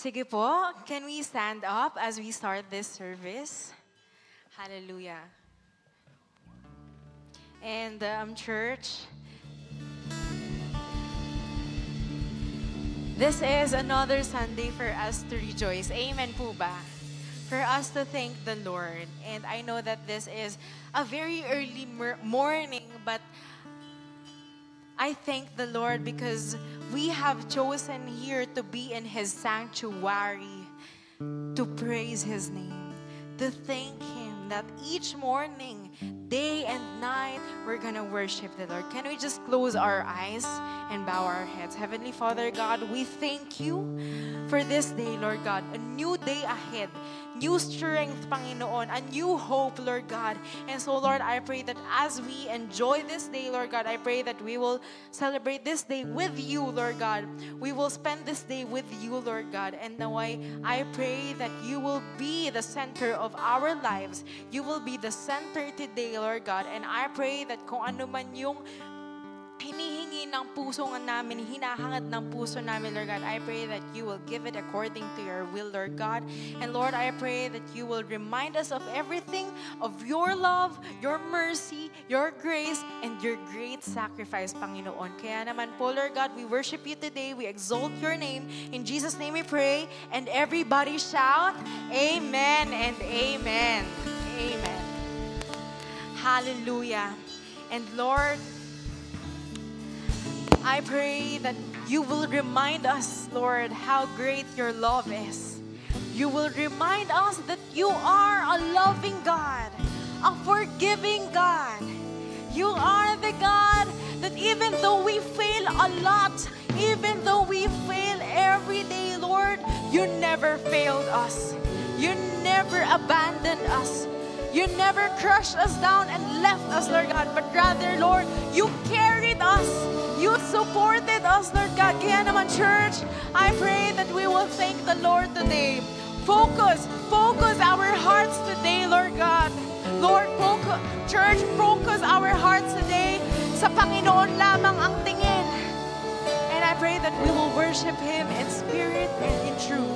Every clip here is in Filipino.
Sige po, can we stand up as we start this service? Hallelujah. And church, this is another Sunday for us to rejoice. Amen po ba? For us to thank the Lord. And I know that this is a very early morning, but I thank the Lord because we have chosen here to be in His sanctuary, to praise His name, to thank Him that each morning, day and night, we're gonna worship the Lord. Can we just close our eyes and bow our heads? Heavenly Father God, we thank you for this day, Lord God, a new day ahead, new strength, Panginoon, a new hope, Lord God. And so, Lord, I pray that as we enjoy this day, Lord God, I pray that we will celebrate this day with you, Lord God. We will spend this day with you, Lord God. And now I pray that you will be the center of our lives. You will be the center today, Lord God. And I pray that kung ano man yung hinihingi ng puso namin, hinahangad ng puso namin, Lord God, I pray that you will give it according to your will, Lord God. And Lord, I pray that you will remind us of everything, of your love, your mercy, your grace, and your great sacrifice, Panginoon. Kaya naman po, Lord God, we worship you today. We exalt your name. In Jesus' name we pray. And everybody shout, Amen and Amen. Amen. Hallelujah. And Lord, I pray that you will remind us, Lord, how great your love is. You will remind us that you are a loving God, a forgiving God. You are the God that even though we fail a lot, even though we fail every day, Lord, you never failed us. You never abandoned us. You never crushed us down and left us, Lord God, but rather, Lord, you carried us. You supported us, Lord God. Kaya naman, church, I pray that we will thank the Lord today. Focus our hearts today, Lord God. Lord, church, focus our hearts today. Sa Panginoon lamang ang tingin. And I pray that we will worship Him in spirit and in truth.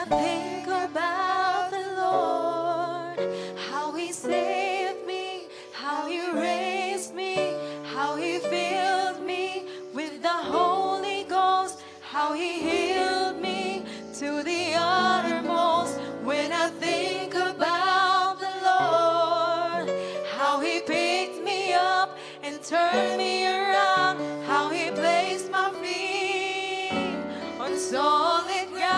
Think about the Lord, how He saved me, how He raised me, how He filled me with the Holy Ghost, how He healed me to the uttermost. When I think about the Lord, how He picked me up and turned me around, how He placed my feet on solid ground.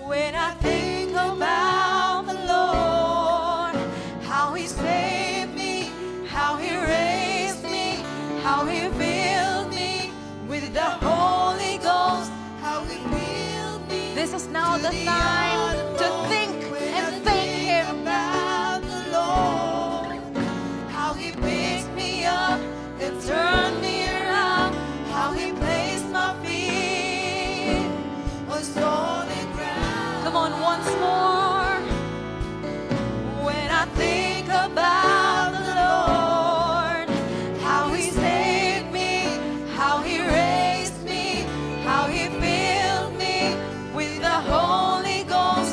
When I think about the Lord, how He saved me, how He raised me, how He filled me with the Holy Ghost, how He filled me. This is now the time to think and thank Him. About the Lord, how He picked me up and turned me around, how He placed my feet on solid ground. Come on, once more. When I think about the Lord, how He saved me, how He raised me, how He filled me with the Holy Ghost,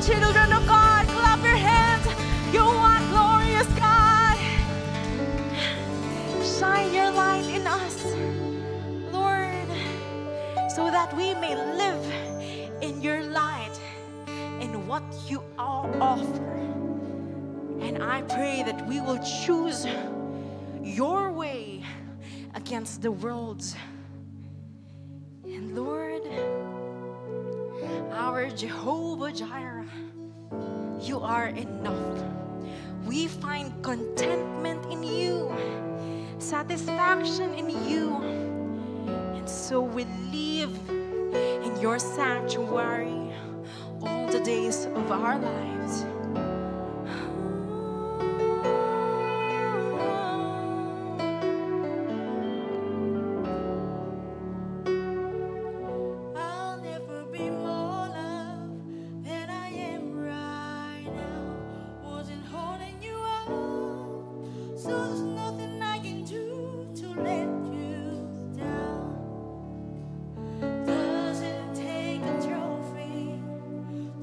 children of God, clap your hands. You are glorious God. Shine your light in us, Lord, so that we may live in your light and what you all offer. And I pray that we will choose your way against the world's. And Lord, our Jehovah Jireh, you are enough. We find contentment in you, satisfaction in you. And so we live in your sanctuary all the days of our lives. I'll never be more loved than I am right now. Wasn't holding you up, so there's nothing I can do to let you down. Doesn't take a trophy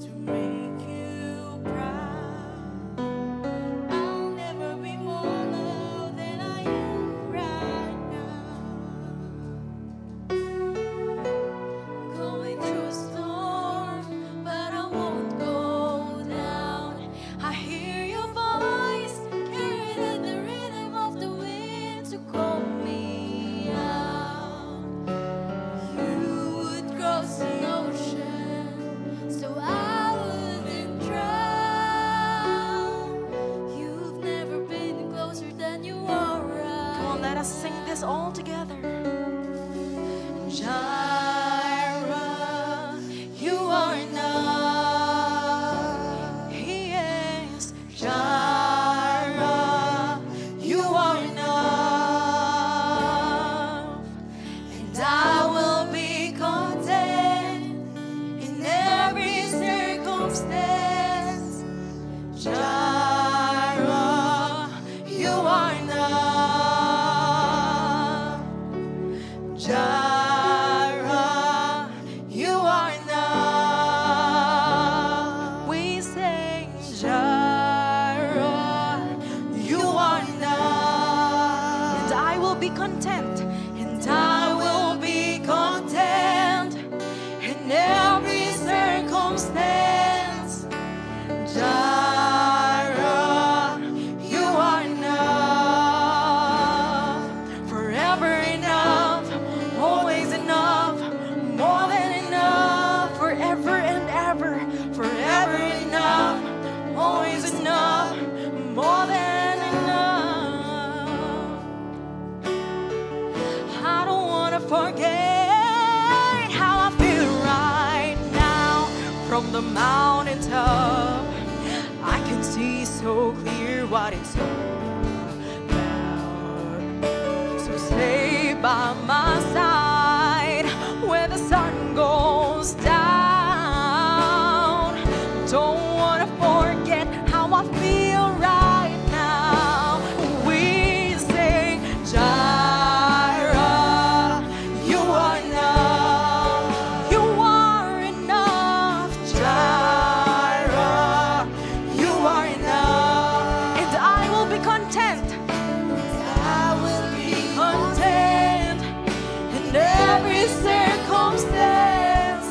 to make you proud. I'll never be more loved than I am right now. Going through a storm, but I won't go down. I hear your voice, carried in the rhythm of the wind to call me out. You would cross an ocean, so I wouldn't drown. You've never been closer than you are right. Come on, let us sing this all together. Jireh, you are enough. He is. Jireh, you are enough. And I will be content in every circumstance. Jireh, you are enough. Jireh, you are enough. We sing. Jireh, you are enough. And I will be content. And I will be content in every circumstance. Jireh, you are enough. Forever enough, always enough, more than enough. Forever and ever. Forever enough, always enough, more than enough. I don't wanna forget how I feel right now from the mountaintop. I can see so clear what it's all about. So stay by my side where the sun goes down. Don't wanna forget how I feel right now. We sing, Jireh, you are enough. You are enough. Jireh, you are enough. And I will be content. I will be content in every circumstance.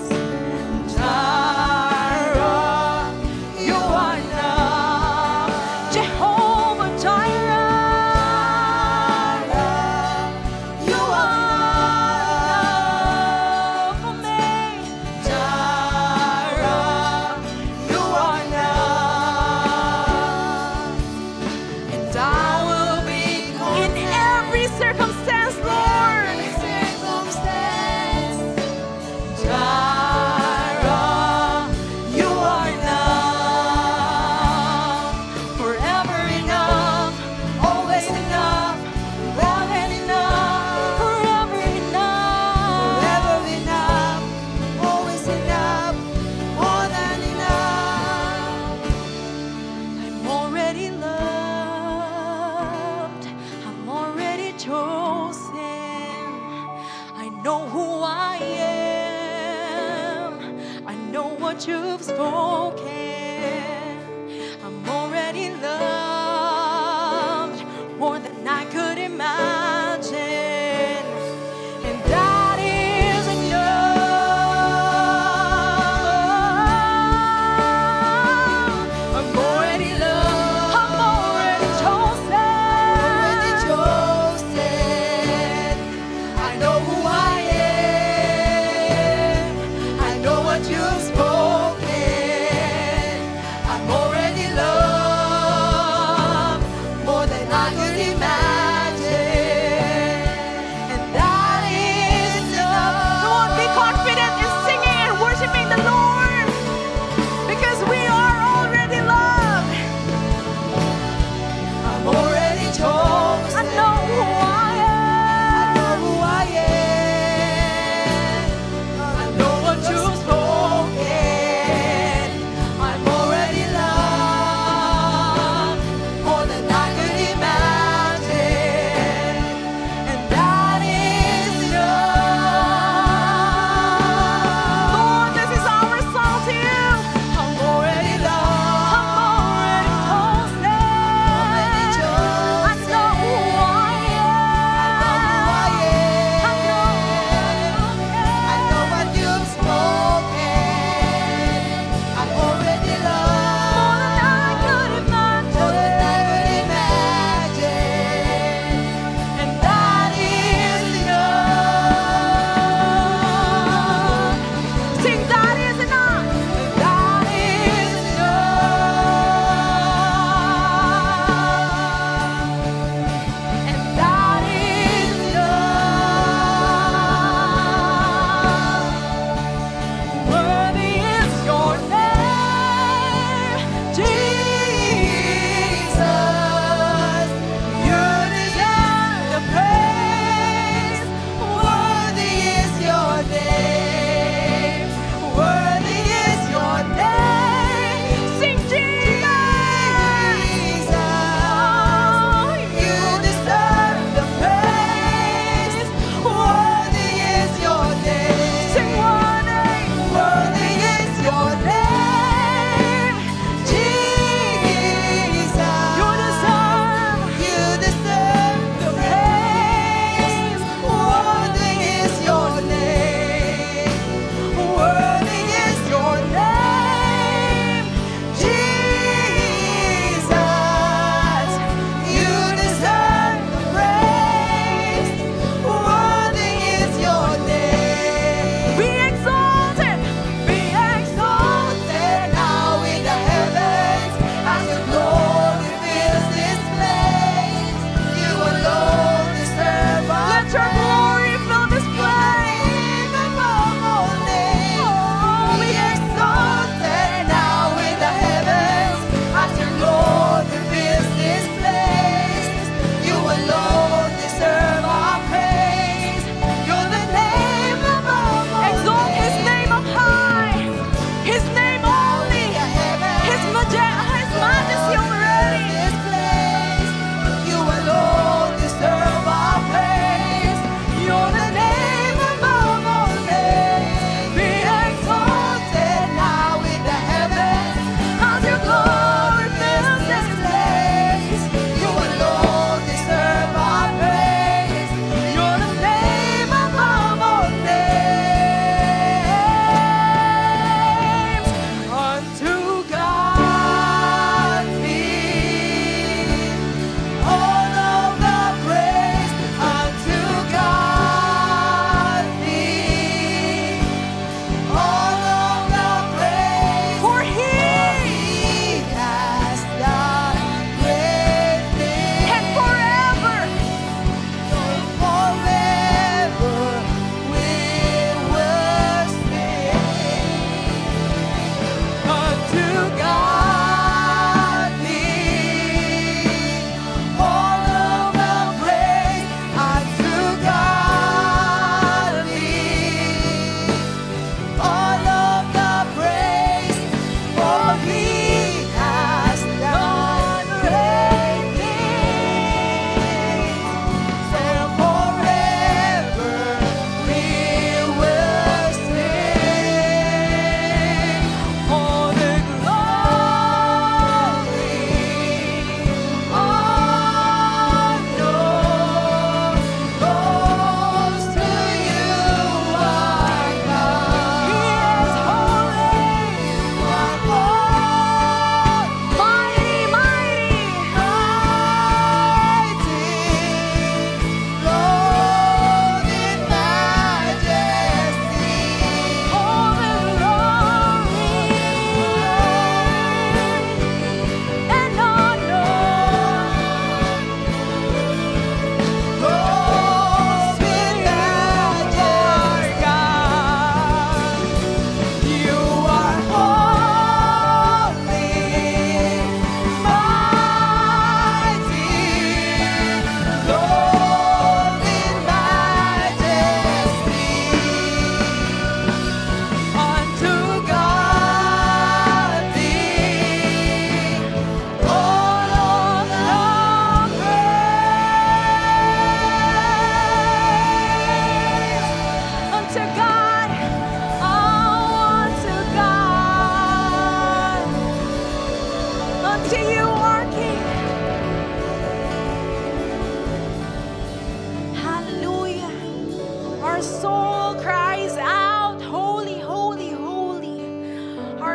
Jireh, you are enough. Jehovah Jireh. You are enough for me. Jireh, you are enough. And I will be In every circumstance, Lord. circumstance. Jireh, you are enough. Forever enough, always enough, more than enough. Forever enough, always enough, more than enough. I'm already loved. I'm already chosen. I know who I am. I know what you've spoken.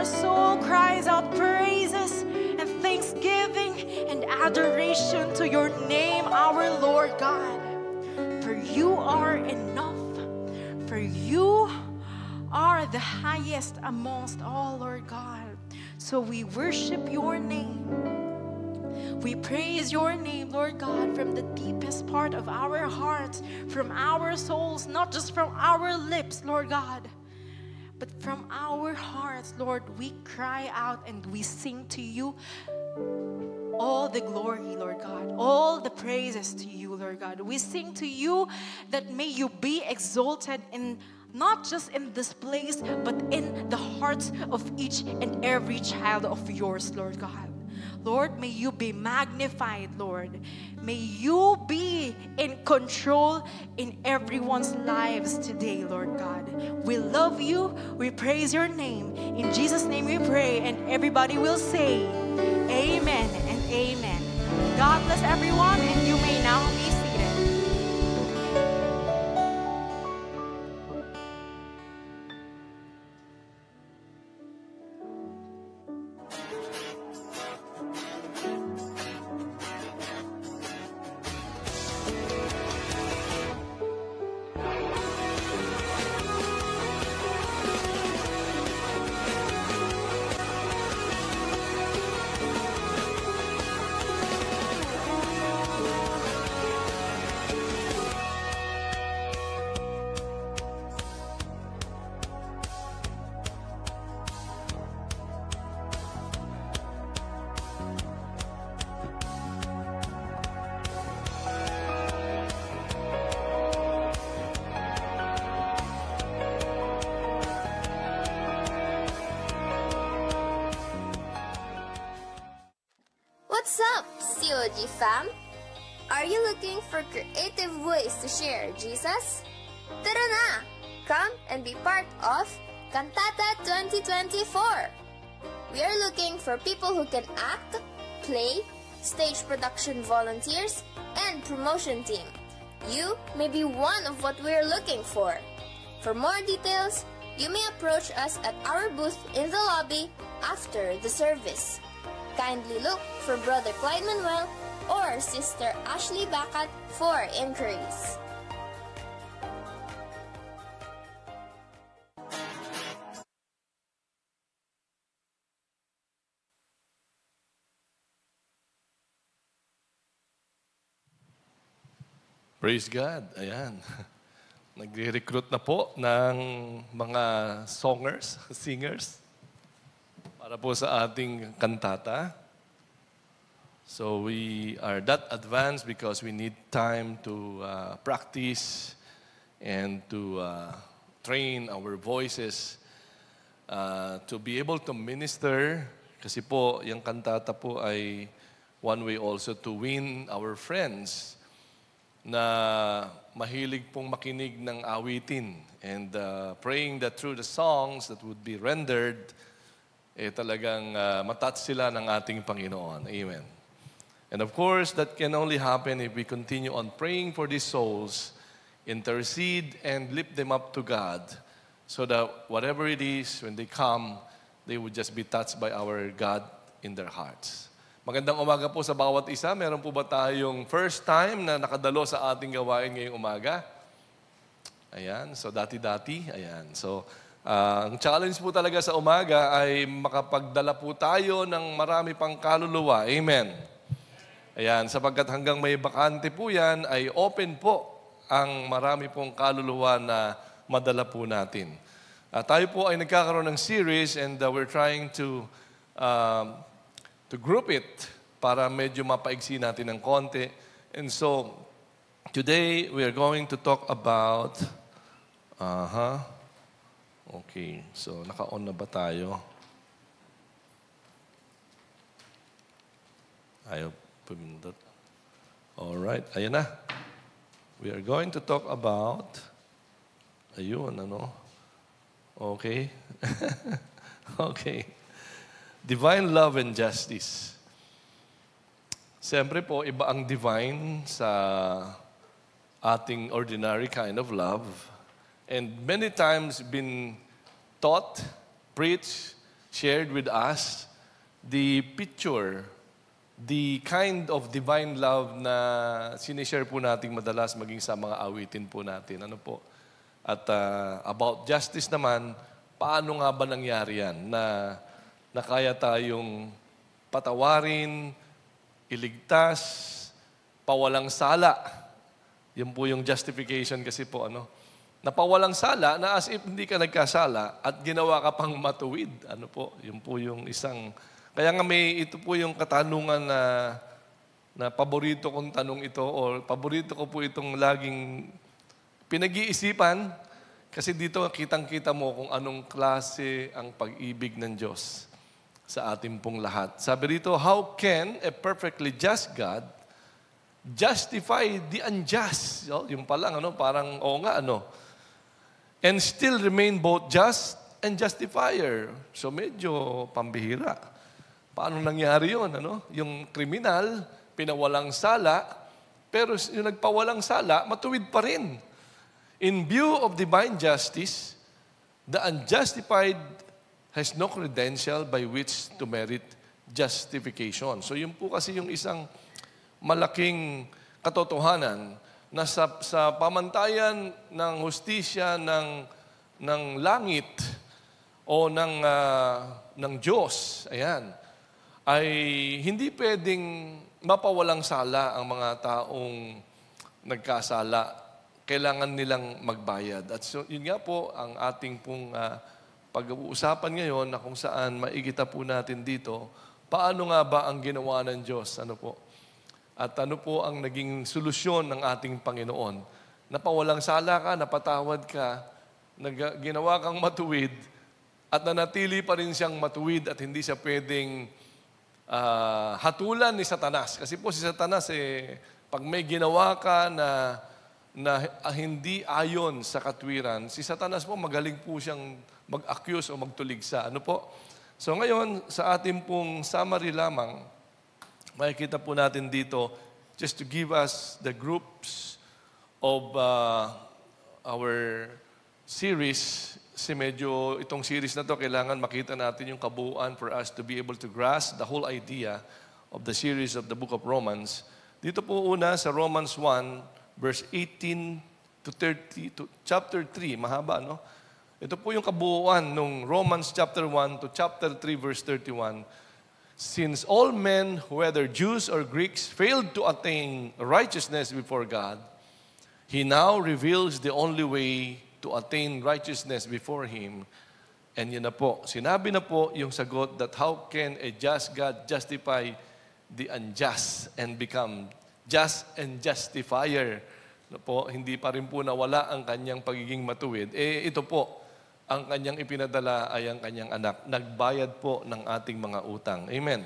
our soul cries out praises and thanksgiving and adoration to your name, our Lord God. For you are enough. For you are the highest amongst all, Lord God. So we worship your name. We praise your name, Lord God, from the deepest part of our hearts, from our souls, not just from our lips, Lord God, but from our hearts, Lord. We cry out and we sing to you all the glory, Lord God, all the praises to you, Lord God. We sing to you that may you be exalted in not just in this place, but in the hearts of each and every child of yours, Lord God. Lord, may you be magnified, Lord. May you be in control in everyone's lives today, Lord God. We love you. We praise your name. In Jesus' name we pray, and everybody will say, amen and amen. God bless everyone, and you may now be seated. What's up, COG fam? Are you looking for creative ways to share Jesus? Tara na! Come and be part of Cantata 2024. We are looking for people who can act, play, stage production volunteers, and promotion team. You may be one of what we are looking for. For more details, you may approach us at our booth in the lobby after the service. Kindly look for Brother Clyde Manuel or Sister Ashley Bacat for inquiries. Praise God. Ayan. Nagre-recruit na po ng mga singers, para po sa ating kantata. So we are that advanced because we need time to practice and to train our voices to be able to minister. Kasi po, yung kantata po ay one way also to win our friends na mahilig pong makinig ng awitin and praying that through the songs that would be rendered, talagang matouch sila ng ating Panginoon. Amen. And of course, that can only happen if we continue on praying for these souls, intercede and lift them up to God, so that whatever it is, when they come, they would just be touched by our God in their hearts. Magandang umaga po sa bawat isa. Meron po ba tayong first time na nakadalo sa ating gawain ngayong umaga? Ayan, so dati-dati. Ayan, so ang challenge po talaga sa umaga ay makapagdala po tayo ng marami pang kaluluwa. Amen. Ayan, sapagkat hanggang may bakante po yan, ay open po ang marami pong kaluluwa na madala po natin. Tayo po ay nagkakaroon ng series and we're trying to group it para medyo mapaigsi natin ng konti. And so, today we are going to talk about okay, so naka-on na ba tayo? Ayaw pumindot. Alright, ayan na. We are going to talk about, ayun, ano? Okay. Okay. Divine love and justice. Siyempre po, iba ang divine sa ating ordinary kind of love. And many times been taught, preached, shared with us the picture, the kind of divine love na sinishare po natin madalas maging sa mga awitin po natin. Ano po? At about justice naman, paano nga ba nangyari yan na kaya tayong patawarin, iligtas, pawalang sala. Yan po yung justification kasi po, napawalang sala na as if hindi ka nagkasala at ginawa ka pang matuwid. Ano po? Yun po yung isang... Kaya nga ito po yung katanungan na paborito kong tanong ito o paborito ko po itong laging pinag-iisipan kasi dito kitang-kita mo kung anong klase ang pag-ibig ng Diyos sa ating pong lahat. Sabi rito, how can a perfectly just God justify the unjust? Yung palang, parang, and still remain both just and justifier. So medyo pambihira. Paano nangyari yun? Yung kriminal, pinawalang sala, pero yung nagpawalang sala, matuwid pa rin. In view of divine justice, the unjustified has no credential by which to merit justification. So yun po kasi yung isang malaking katotohanan na sa pamantayan ng hustisya ng langit o ng Diyos, ayan, ay hindi pwedeng mapawalang sala ang mga taong nagkasala. Kailangan nilang magbayad. At so, yun nga po ang ating pong pag-uusapan ngayon na kung saan maigita po natin dito, paano nga ba ang ginawa ng Diyos? Ano po? At ano po ang naging solusyon ng ating Panginoon? Napawalang sala ka, napatawad ka, ginawa kang matuwid, at nanatili pa rin siyang matuwid at hindi siya pwedeng hatulan ni Satanas. Kasi po si Satanas, pag may ginawa ka na hindi ayon sa katwiran, si Satanas po magaling po siyang mag-accuse o magtuligsa. Ano po? So ngayon, sa ating pong summary lamang, makikita po natin dito, just to give us the groups of our series. Kasi medyo itong series na to, kailangan makita natin yung kabuuan for us to be able to grasp the whole idea of the series of the book of Romans. Dito po una sa Romans 1, verse 18 to 30, to chapter 3, mahaba, no? Ito po yung kabuuan ng Romans chapter 1 to chapter 3, verse 31. Since all men, whether Jews or Greeks, failed to attain righteousness before God, He now reveals the only way to attain righteousness before Him. And yun na po, sinabi na po yung sagot that how can a just God justify the unjust and become just and justifier? No po, hindi pa rin po nawala ang kanyang pagiging matuwid. Ito po, ang kanyang ipinadala ay ang kanyang anak. Nagbayad po ng ating mga utang. Amen.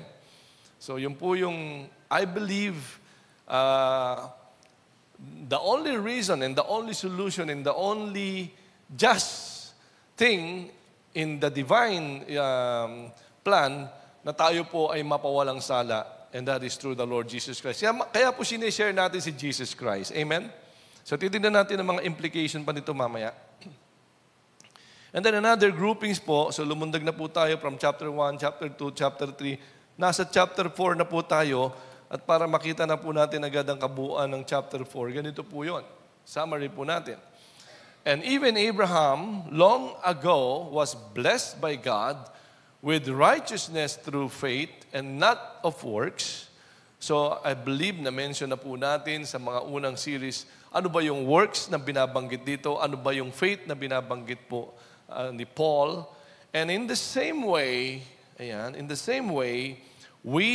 So yun po yung, I believe, the only reason and the only solution and the only just thing in the divine plan na tayo po ay mapawalang sala, and that is through the Lord Jesus Christ. Kaya po sinishare natin si Jesus Christ. Amen? So titignan natin ang mga implication pa nito mamaya. And then another groupings po, so lumundag na po tayo from chapter 1, chapter 2, chapter 3. Nasa chapter 4 na po tayo. At para makita na po natin agad ang kabuuan ng chapter 4, ganito po yun. Summary po natin. And even Abraham, long ago, was blessed by God with righteousness through faith and not of works. So I believe na mention na po natin sa mga unang series, ano ba yung works na binabanggit dito? Ano ba yung faith na binabanggit po ni Paul? And in the same way, we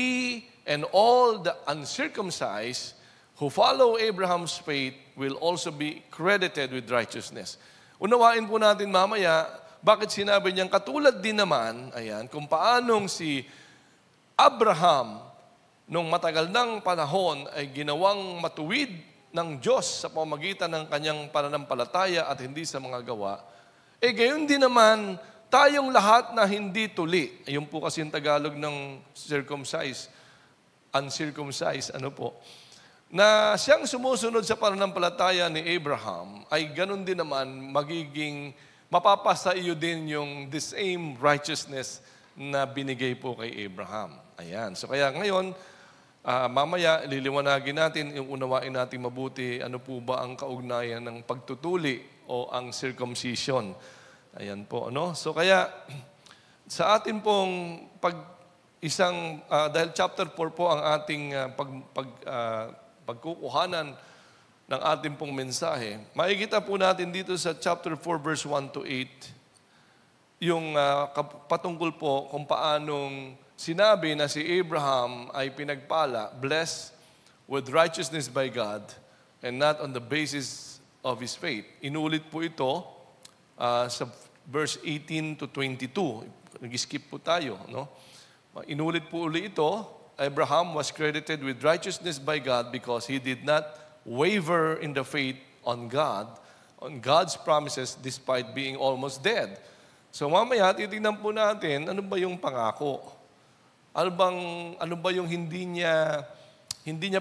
and all the uncircumcised who follow Abraham's faith will also be credited with righteousness. Unawain po natin mamaya, bakit sinabi niyang katulad din naman, kung paanong si Abraham, nung matagal ng panahon, ay ginawang matuwid ng Diyos sa pamamagitan ng kanyang pananampalataya at hindi sa mga gawa. Gayon din naman, tayong lahat na hindi tuli. Ayun po kasi yung Tagalog ng uncircumcised, na siyang sumusunod sa pananampalataya ni Abraham, ay ganun din naman magiging, mapapasa iyo din yung the same righteousness na binigay po kay Abraham. Ayan. So kaya ngayon, mamaya liliwanagin natin, yung unawain natin mabuti, ano po ba ang kaugnayan ng pagtutuli o ang circumcision. Ayan po, ano? So kaya, sa atin pong dahil chapter 4 po ang ating pagkukuhanan ng ating pong mensahe, makikita po natin dito sa chapter 4 verse 1 to 8, yung patungkol po kung paanong sinabi na si Abraham ay pinagpala, blessed with righteousness by God and not on the basis of his faith. Inulit po ito sa verse 18 to 22. Nag-skip po tayo, no? Inulit po uli ito, Abraham was credited with righteousness by God because he did not waver in the faith on God, on God's promises despite being almost dead. So mamaya, titignan po natin, ano ba yung pangako? Ano ba yung hindi niya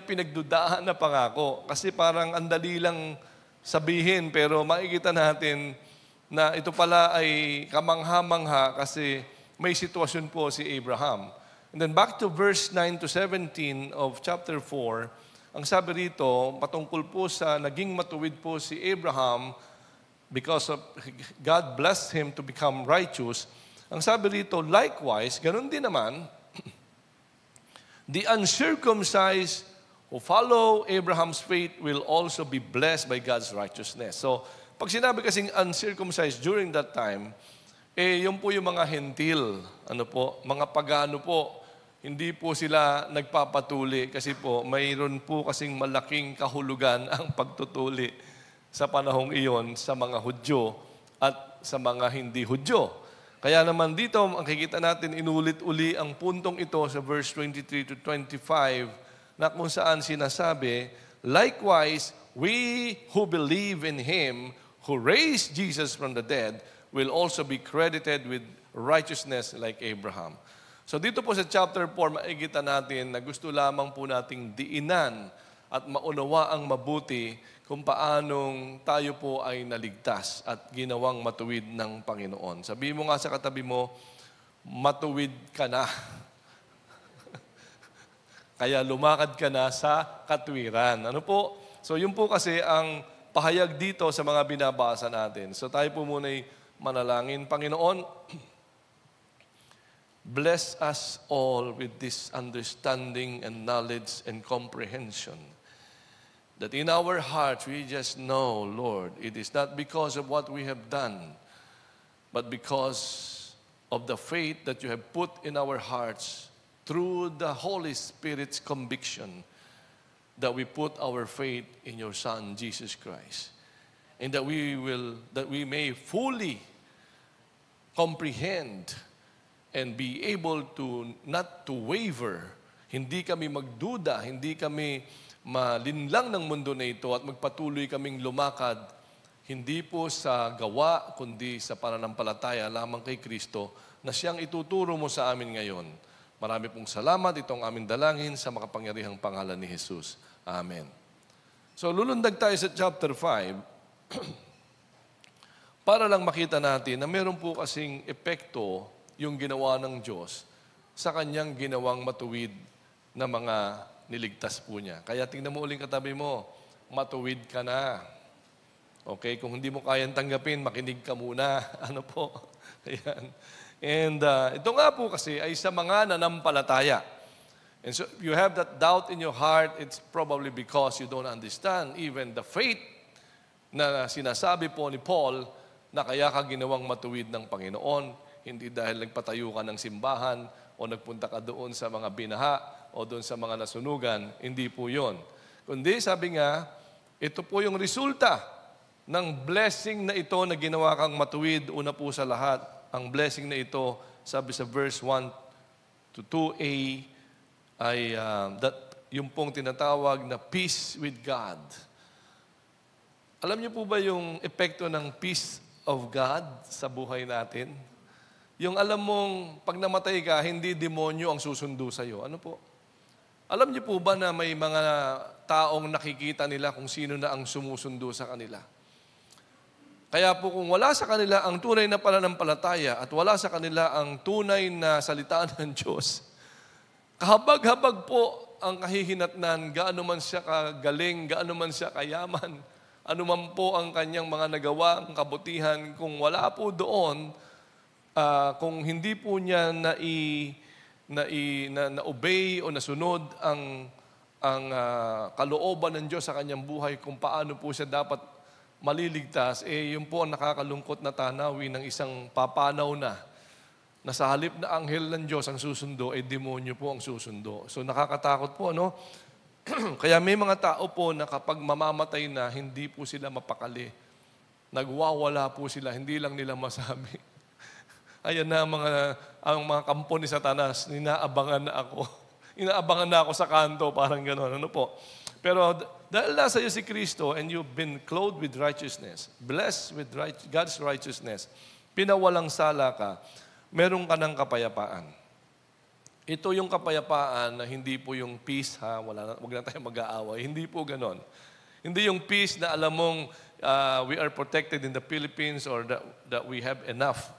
pinagdudahan na pangako? Kasi parang andali lang sabihin, pero makikita natin na ito pala ay kamangha-mangha kasi may sitwasyon po si Abraham. And then back to verse 9 to 17 of chapter 4, ang sabi rito, patungkol po sa naging matuwid po si Abraham because of God blessed him to become righteous. Ang sabi rito, likewise, ganun din naman, the uncircumcised who follow Abraham's faith will also be blessed by God's righteousness. So, pag sinabi kasing uncircumcised during that time, yun po yung mga hentil, mga pagano po, hindi po sila nagpapatuli kasi po mayroon po kasing malaking kahulugan ang pagtutuli sa panahong iyon sa mga Hudyo at sa mga hindi Hudyo. Kaya naman dito, ang kikita natin, inulit-uli ang puntong ito sa verse 23 to 25 na kung saan sinasabi, likewise, we who believe in Him who raised Jesus from the dead will also be credited with righteousness like Abraham. So dito po sa chapter 4, makikita natin na gusto lamang po nating diinan at maunawa ang mabuti kung paanong tayo po ay naligtas at ginawang matuwid ng Panginoon. Sabihin mo nga sa katabi mo, matuwid ka na. Kaya lumakad ka na sa katwiran. Ano po? So yun po kasi ang pahayag dito sa mga binabasa natin. So tayo po muna'y manalangin. Panginoon, bless us all with this understanding and knowledge and comprehension. That in our hearts we just know, Lord, it is not because of what we have done, but because of the faith that you have put in our hearts through the Holy Spirit's conviction that we put our faith in your Son, Jesus Christ. And that we may fully comprehend and be able to not to waver. Hindi kami magduda, hindi kami malinlang ng mundo na ito at magpatuloy kaming lumakad, hindi po sa gawa, kundi sa pananampalataya lamang kay Kristo na siyang ituturo mo sa amin ngayon. Marami pong salamat, itong aming dalangin sa makapangyarihang pangalan ni Jesus. Amen. So, lulundag tayo sa chapter 5 para lang makita natin na meron po kasing epekto yung ginawa ng Diyos sa kanyang ginawang matuwid na mga niligtas po niya. Kaya tingnan mo uling katabi mo, matuwid ka na. Okay? Kung hindi mo kayang tanggapin, makinig ka muna. Ano po? Ayan. And ito nga po kasi ay sa mga nanampalataya. And so you have that doubt in your heart, it's probably because you don't understand even the faith na sinasabi po ni Paul na kaya ka ginawang matuwid ng Panginoon, hindi dahil nagpatayo ka ng simbahan o nagpunta ka doon sa mga binaha o doon sa mga nasunugan, hindi po yun. Kundi sabi nga, ito po yung resulta ng blessing na ito na ginawa kang matuwid. Una po sa lahat, ang blessing na ito, sabi sa verse 1 to 2a, ay yung pong tinatawag na peace with God. Alam niyo po ba yung epekto ng peace of God sa buhay natin? Yung alam mong pag namatay ka, hindi demonyo ang susundo sa'yo. Ano po? Alam niyo po ba na may mga taong nakikita nila kung sino na ang sumusundo sa kanila? Kaya po kung wala sa kanila ang tunay na pananampalataya at wala sa kanila ang tunay na salita ng Diyos, kahabag-habag po ang kahihinatnan, gaano man siya kagaling, gaano man siya kayaman, ano man po ang kanyang mga nagawa, ang kabutihan, kung wala po doon, kung hindi po niya na-obey o nasunod ang kalooban ng Diyos sa kanyang buhay, kung paano po siya dapat maliligtas, yun po ang nakakalungkot na tanawin ng isang papanaw na sa halip na anghel ng Diyos ang susundo, demonyo po ang susundo. So nakakatakot po, no? Kaya may mga tao po na kapag mamamatay na, hindi po sila mapakali. Nagwawala po sila, hindi lang nila masabi. Ayan na ang mga kampo ni Satanas, inaabangan na ako. Inaabangan na ako sa kanto, parang gano'n. Ano po? Pero dahil nasa iyo si Kristo and you've been clothed with righteousness, blessed with God's righteousness, pinawalang sala ka, meron ka ng kapayapaan. Ito yung kapayapaan na hindi po yung peace, wag na tayo mag-aaway. Hindi po ganon. Hindi yung peace na alam mong we are protected in the Philippines or that we have enough,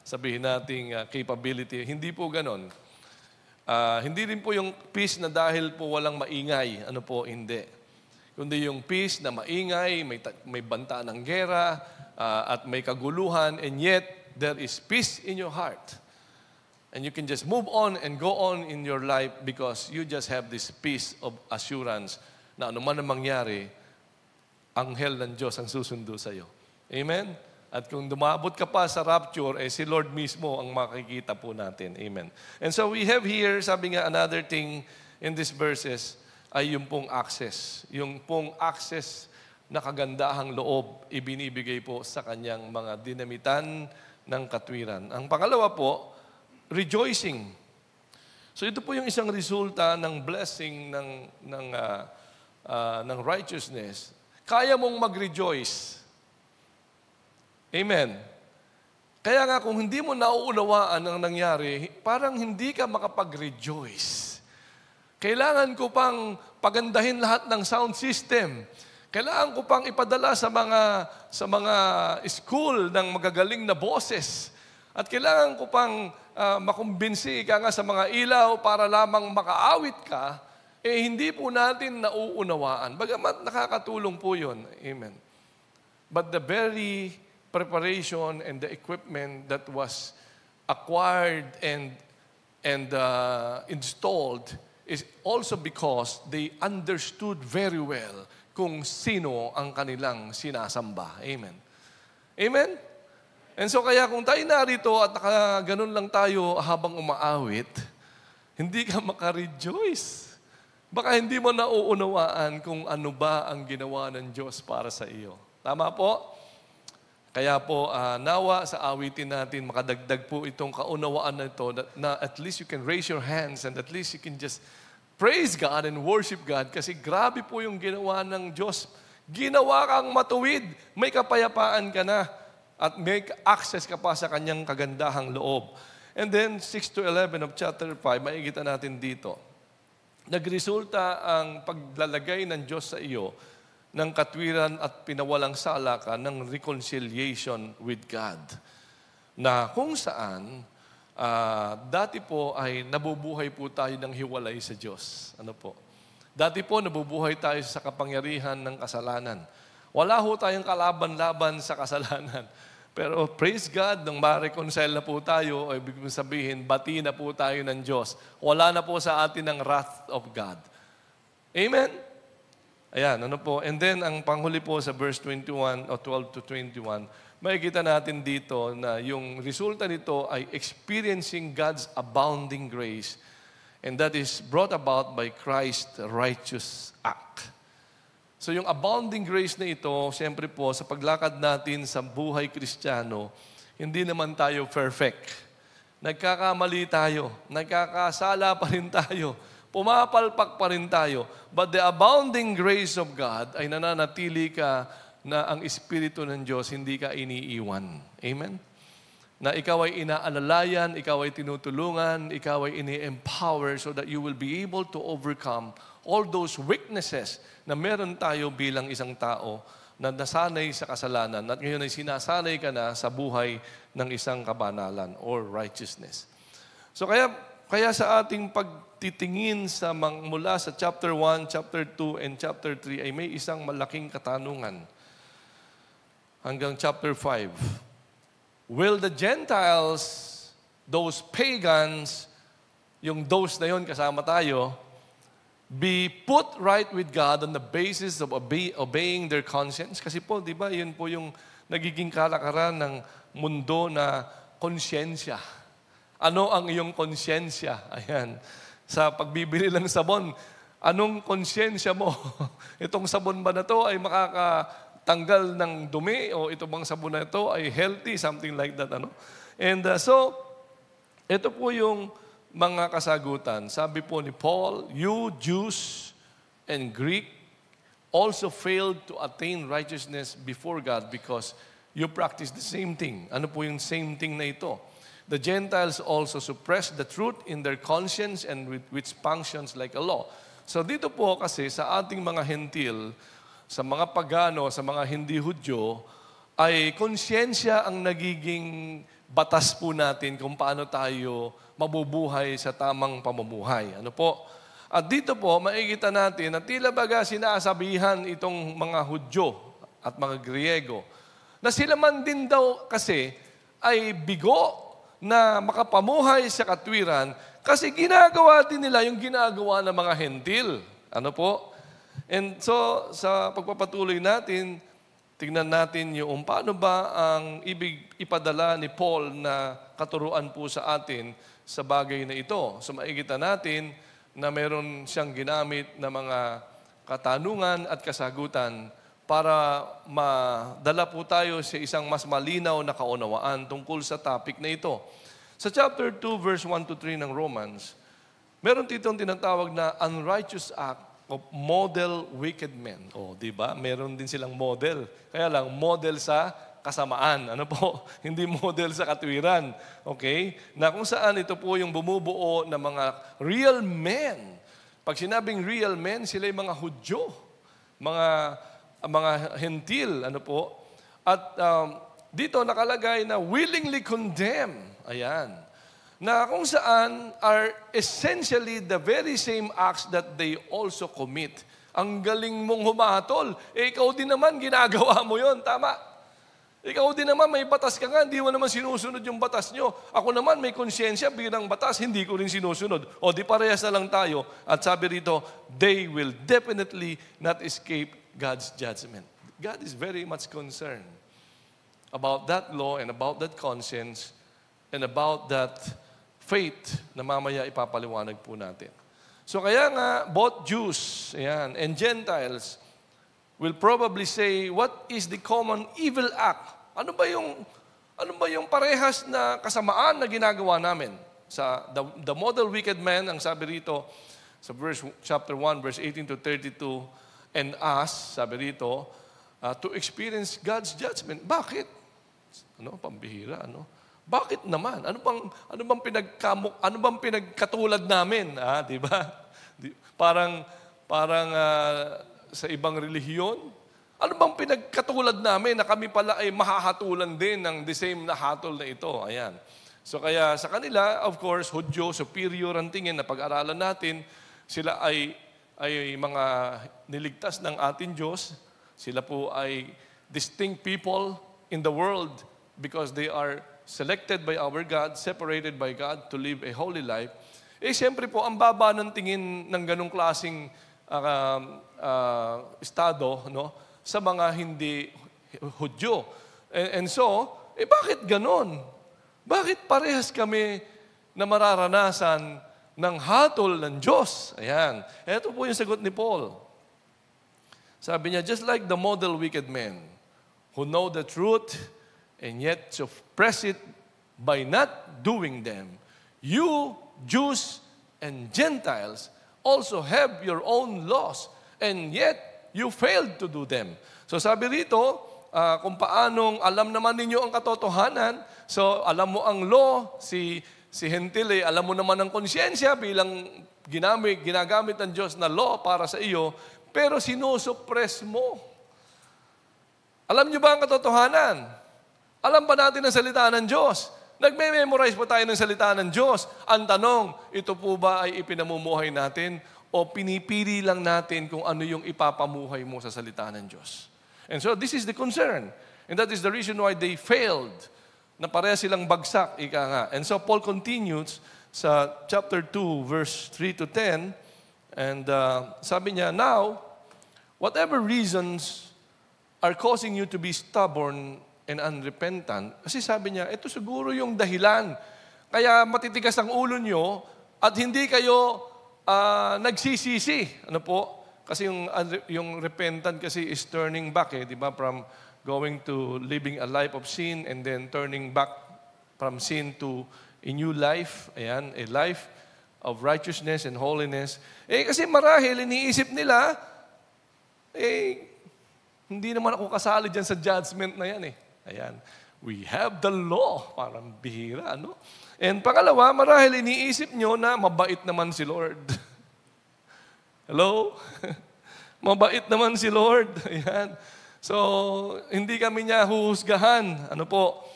sabihin nating capability. Hindi po ganon. Hindi rin po yung peace na dahil po walang maingay. Ano po, hindi. Kundi yung peace na maingay, may banta ng gera, at may kaguluhan, and yet, there is peace in your heart. And you can just move on and go on in your life because you just have this peace of assurance na ano man ang mangyari, anghel ng Diyos ang susundo sa iyo. Amen? At kung dumabot ka pa sa rapture, si Lord mismo ang makikita po natin. Amen. And so we have here, sabi nga, another thing in these verses ay yung pong access. Yung pong access na kagandahang loob, ibinibigay po sa kanyang mga dinamitan ng katwiran. Ang pangalawa po, rejoicing. So ito po yung isang resulta ng blessing ng righteousness. Kaya mong mag-rejoice. Amen. Kaya nga kung hindi mo nauunawaan ang nangyari, parang hindi ka makapag-rejoice. Kailangan ko pang pagandahin lahat ng sound system. Kailangan ko pang ipadala sa mga school ng magagaling na boses. At kailangan ko pang makumbinsi ka nga sa mga ilaw para lamang makaawit ka, hindi po natin nauunawaan. Bagamat nakakatulong po yun. Amen. But the very preparation and the equipment that was acquired and installed is also because they understood very well kung sino ang kanilang sinasamba. Amen. Amen? And so kaya kung tayo narito at nakaganon lang tayo habang umaawit, hindi ka makarejoice. Baka hindi mo nauunawaan kung ano ba ang ginawa ng Diyos para sa iyo. Tama po? Kaya po, nawa sa awitin natin, makadagdag po itong kaunawaan na ito na at least you can raise your hands and at least you can just praise God and worship God kasi grabe po yung ginawa ng Diyos. Ginawa kang matuwid, may kapayapaan ka na at may access ka pa sa kanyang kagandahang loob. And then, 6 to 11 of chapter 5, makikita natin dito. Nagresulta ang paglalagay ng Diyos sa iyo ng katwiran at pinawalang sala ka ng reconciliation with God. Na kung saan, dati po ay nabubuhay po tayo ng hiwalay sa Diyos. Ano po? Dati po nabubuhay tayo sa kapangyarihan ng kasalanan. Wala ho tayong kalaban-laban sa kasalanan. Pero praise God, nung ma-reconcile na po tayo, ibig sabihin, bati na po tayo ng Diyos. Wala na po sa atin ang wrath of God. Amen? Ayan, ano po. And then, ang panghuli po sa verse 21 o 12 to 21, makikita natin dito na yung resulta nito ay experiencing God's abounding grace. And that is brought about by Christ's righteous act. So yung abounding grace na ito, siyempre po, sa paglakad natin sa buhay Kristiyano, hindi naman tayo perfect. Nagkakamali tayo. Nagkakasala pa rin tayo. Pumapalpak pa rin tayo. But the abounding grace of God ay nananatili ka na ang Espiritu ng Diyos hindi ka iniiwan. Amen? Na ikaw ay inaalalayan, ikaw ay tinutulungan, ikaw ay ini-empower so that you will be able to overcome all those weaknesses na meron tayo bilang isang tao na nasanay sa kasalanan at ngayon ay sinasanay ka na sa buhay ng isang kabanalan or righteousness. So kaya sa ating pagtitingin mula sa chapter 1, chapter 2, and chapter 3 ay may isang malaking katanungan. Hanggang chapter 5. Will the Gentiles, those pagans, yung those na yon kasama tayo, be put right with God on the basis of obeying their conscience? Kasi po, di ba, yun po yung nagiging kalakaran ng mundo na konsyensya. Ano ang iyong konsyensya? Ayan. Sa pagbibili ng sabon, anong konsyensya mo? Itong sabon ba na to ay makakatanggal ng dumi? O ito bang sabon na ito ay healthy? Something like that. Ano? And so, ito po yung mga kasagutan. Sabi po ni Paul, you Jews and Greek also failed to attain righteousness before God because you practice the same thing. Ano po yung same thing na ito? The Gentiles also suppress the truth in their conscience and which functions like a law. So dito po kasi sa ating mga hentil, sa mga pagano, sa mga hindi Hudyo, ay konsyensya ang nagiging batas po natin kung paano tayo mabubuhay sa tamang pamumuhay. Ano po? At dito po, makikita natin na tila baga sinasabihan itong mga Hudyo at mga Griego na sila man din daw kasi ay bigo na makapamuhay sa katwiran kasi ginagawa din nila yung ginagawa ng mga hentil. Ano po? And so, sa pagpapatuloy natin, tingnan natin yung paano ba ang ibig ipadala ni Paul na katuruan po sa atin sa bagay na ito. So makikita natin na meron siyang ginamit na mga katanungan at kasagutan para madala po tayo sa isang mas malinaw na kaunawaan tungkol sa topic na ito. Sa chapter 2, verse 1 to 3 ng Romans, meron ditong tinatawag na unrighteous act of model wicked men. O, di ba? Meron din silang model. Kaya lang, model sa kasamaan. Ano po? Hindi model sa katwiran. Okay? Na kung saan ito po yung bumubuo ng mga real men. Pag sinabing real men, sila yung mga Hudyo. Mga hentil. Ano po? At dito nakalagay na willingly condemn. Ayan. Na kung saan are essentially the very same acts that they also commit. Ang galing mong humatol. Ikaw din naman, ginagawa mo yon, tama? Ikaw din naman, may batas ka nga, hindi mo naman sinusunod yung batas nyo. Ako naman, may konsyensya bilang batas, hindi ko rin sinusunod. O di parehas na lang tayo. At sabi rito, they will definitely not escape God's judgment. God is very much concerned about that law and about that conscience and about that faith na mamaya ipapaliwanag po natin. So kaya nga, both Jews and Gentiles will probably say, what is the common evil act? Ano ba yung parehas na kasamaan na ginagawa namin? Sa the model wicked man, ang sabi rito sa chapter 1, verse 18 to 32, and us, sabi rito, to experience God's judgment. Bakit? Pambihira, Bakit naman? Ano bang pinagkatulad namin? Di ba? Parang sa ibang relihiyon, ano bang pinagkatulad namin na kami pala ay mahahatulan din ng the same na hatol na ito? Ayan. So kaya sa kanila, of course, Hudyo, superior ang tingin na pag-aralan natin, sila ay mga niligtas ng ating Diyos. Sila po ay distinct people in the world because they are selected by our God, separated by God to live a holy life. Siyempre po, ang baba ng tingin ng ganong klaseng estado sa mga hindi Hudyo. And so, bakit ganon? Bakit parehas kami na mararanasan ng hatol ng Diyos? Ayan. Ito po yung sagot ni Paul. Sabi niya, just like the model wicked men who know the truth and yet suppress it by not doing them, you, Jews and Gentiles, also have your own laws, and yet you failed to do them. So sabi rito, kung paanong alam naman ninyo ang katotohanan, so alam mo ang law, si Hentil, alam mo naman ang konsyensya bilang ginagamit ng Diyos na law para sa iyo, pero sinusuppress mo. Alam niyo ba ang katotohanan? Alam ba natin ang salita ng Diyos? Nagme-memorize po tayo ng salita ng Diyos. Ang tanong, ito po ba ay ipinamumuhay natin o pinipili lang natin kung ano yung ipapamuhay mo sa salita ng Diyos? And so this is the concern. And that is the reason why they failed. Na pareha silang bagsak, ika nga. And so Paul continues sa chapter 2, verse 3 to 10. And sabi niya, now, whatever reasons are causing you to be stubborn and unrepentant. Kasi sabi niya, ito siguro yung dahilan. Kaya matitigas ang ulo nyo at hindi kayo nagsisisi. Ano po? Kasi yung repentant kasi is turning back, di ba? From going to living a life of sin and then turning back from sin to a new life. Ayan, a life of righteousness and holiness. Kasi marahil iniisip nila, hindi naman ako kasali dyan sa judgment na yan Ayan. We have the law. Parang bihira, no? And pangalawa, marahil iniisip nyo na mabait naman si Lord. Hello? Mabait naman si Lord. Ayan. So, hindi kami niya huhusgahan. Ano po?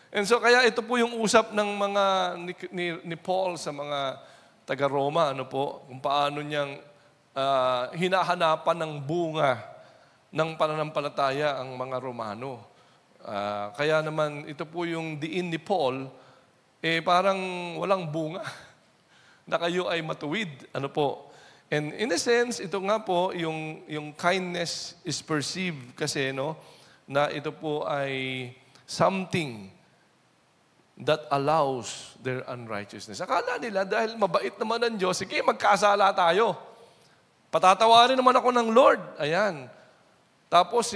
And so, kaya ito po yung usap ng mga ni Paul sa mga taga-Roma. Ano po? Kung paano niyang hinahanapan ng bunga ng pananampalataya ang mga Romano. Kaya naman, ito po yung diin ni Paul, parang walang bunga na kayo ay matuwid. Ano po? And in a sense, ito nga po, yung kindness is perceived kasi, no, na ito po ay something that allows their unrighteousness. Akala nila, dahil mabait naman ng Diyos, sige, magkasala tayo. Patatawarin naman ako ng Lord. Ayan. Tapos,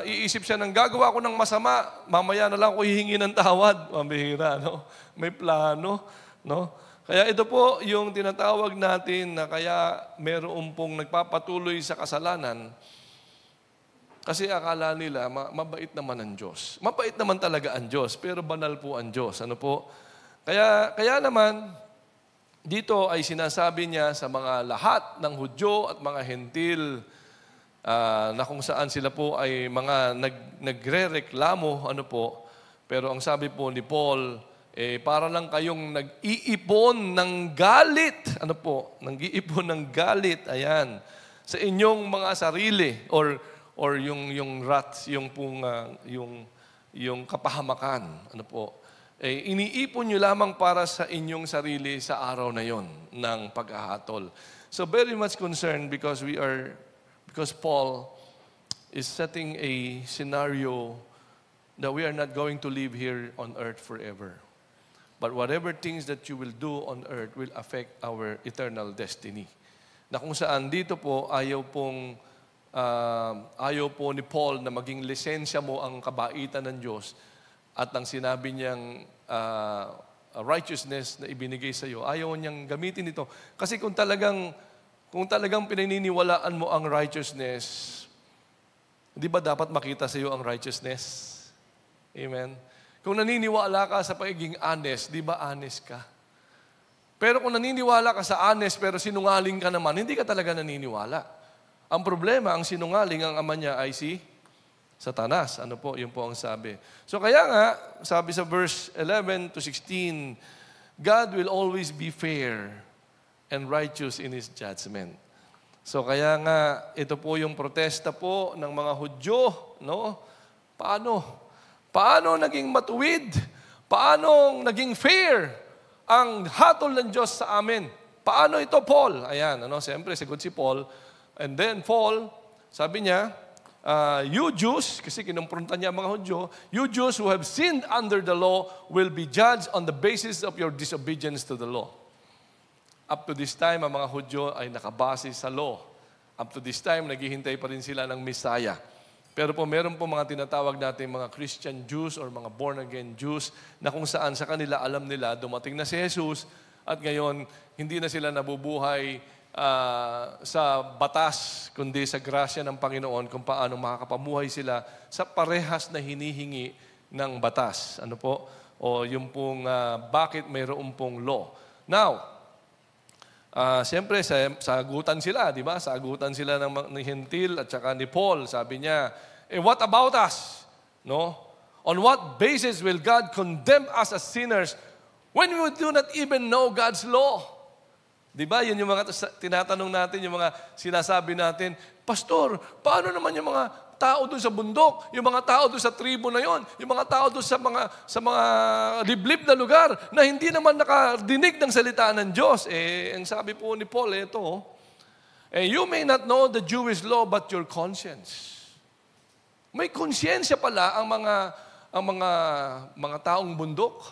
iisip siya ng gagawa ko ng masama, mamaya na lang ako hihingi ng tawad. Mabihira, no? May plano, no? Kaya ito po yung tinatawag natin na kaya meron pong nagpapatuloy sa kasalanan kasi akala nila mabait naman ang Diyos. Mabait naman talaga ang Diyos, pero banal po ang Diyos. Ano po? Kaya naman, dito ay sinasabi niya sa mga lahat ng Hudyo at mga Hentil, na kung saan sila po ay mga nagre-reklamo, ano po. Pero ang sabi po ni Paul, para lang kayong nag-iipon ng galit. Ano po? Nag-iipon ng galit, ayan, sa inyong mga sarili or yung wrath, yung kapahamakan. Ano po? Iniipon nyo lamang para sa inyong sarili sa araw na yon ng paghahatol. So very much concerned because Paul is setting a scenario that we are not going to live here on earth forever. But whatever things that you will do on earth will affect our eternal destiny. Na kung saan dito po, ayaw po ni Paul na maging lisensya mo ang kabaitan ng Diyos at ang sinabi niyang righteousness na ibinigay sa iyo, ayaw niyang gamitin ito. Kasi kung talagang pinaniniwalaan mo ang righteousness, di ba dapat makita sa iyo ang righteousness? Amen? Kung naniniwala ka sa pagiging honest, di ba honest ka? Pero kung naniniwala ka sa honest pero sinungaling ka naman, hindi ka talaga naniniwala. Ang problema, ang sinungaling, ang ama niya ay si Satanas. Ano po? Yun po ang sabi. So kaya nga, sabi sa verse 11 to 16, God will always be fair and righteous in His judgment. So kaya nga, ito po yung protesta po ng mga Hudyo, no? Paano naging matuwid? Paano naging fair ang hatol ng Diyos sa amin? Paano ito, Paul? Ayan, siyempre, sagot si Paul. And then Paul, sabi niya, you Jews, kasi kinumpronta niya mga Hudyo, you Jews who have sinned under the law will be judged on the basis of your disobedience to the law. Up to this time, ang mga Hudyo ay nakabase sa law. Up to this time, naghihintay pa rin sila ng Messiah. Pero po, meron po mga tinatawag natin mga Christian Jews or mga born-again Jews na kung saan sa kanila, alam nila, dumating na si Jesus at ngayon, hindi na sila nabubuhay sa batas, kundi sa grasya ng Panginoon kung paano makakapamuhay sila sa parehas na hinihingi ng batas. Ano po? O yung pong bakit mayroon pong law. Now, siyempre, sagutan sila, di ba? Sagutan sila ng Hentil at saka ni Paul. Sabi niya, what about us? No? On what basis will God condemn us as sinners when we do not even know God's law? Di ba? Yun yung mga tinatanong natin, yung mga sinasabi natin, Pastor, paano naman yung mga tao doon sa bundok, yung mga tao doon sa tribo na yon, yung mga tao doon sa mga liblib na lugar na hindi naman nakadinig ng salita ng Diyos? Ang sabi po ni Paul, ito, you may not know the Jewish law but your conscience. May konsyensya pala ang mga taong bundok,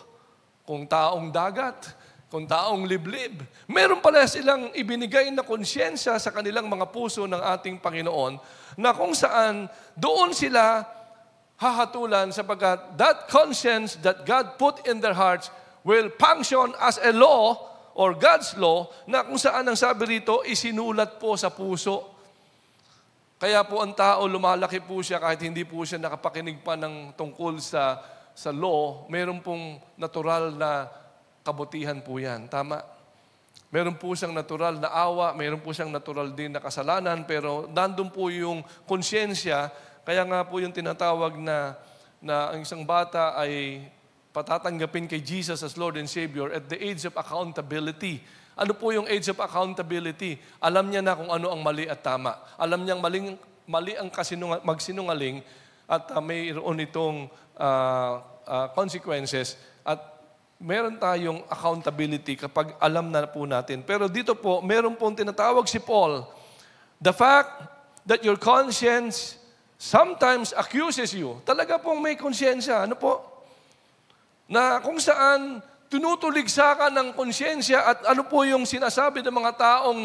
kung taong dagat, kung taong liblib. Meron pala silang ibinigay na konsyensya sa kanilang mga puso ng ating Panginoon na kung saan doon sila hahatulan sapagkat that conscience that God put in their hearts will function as a law or God's law na kung saan ang sabi rito isinulat po sa puso. Kaya po ang tao lumalaki po siya kahit hindi po siya nakapakinig pa ng tungkol sa law, meron pong natural na kabutihan po yan. Tama. Meron po siyang natural na awa, meron po siyang natural din na kasalanan, pero nandun po yung konsyensya. Kaya nga po yung tinatawag na ang isang bata ay patatanggapin kay Jesus as Lord and Savior at the age of accountability. Ano po yung age of accountability? Alam niya na kung ano ang mali at tama. Alam niyang mali ang magsinungaling at mayroon itong consequences at meron tayong accountability kapag alam na po natin. Pero dito po, meron pong tinatawag si Paul, the fact that your conscience sometimes accuses you. Talaga pong may konsyensya. Ano po? Na kung saan tinutuligsa ka ng konsyensya at ano po yung sinasabi ng mga taong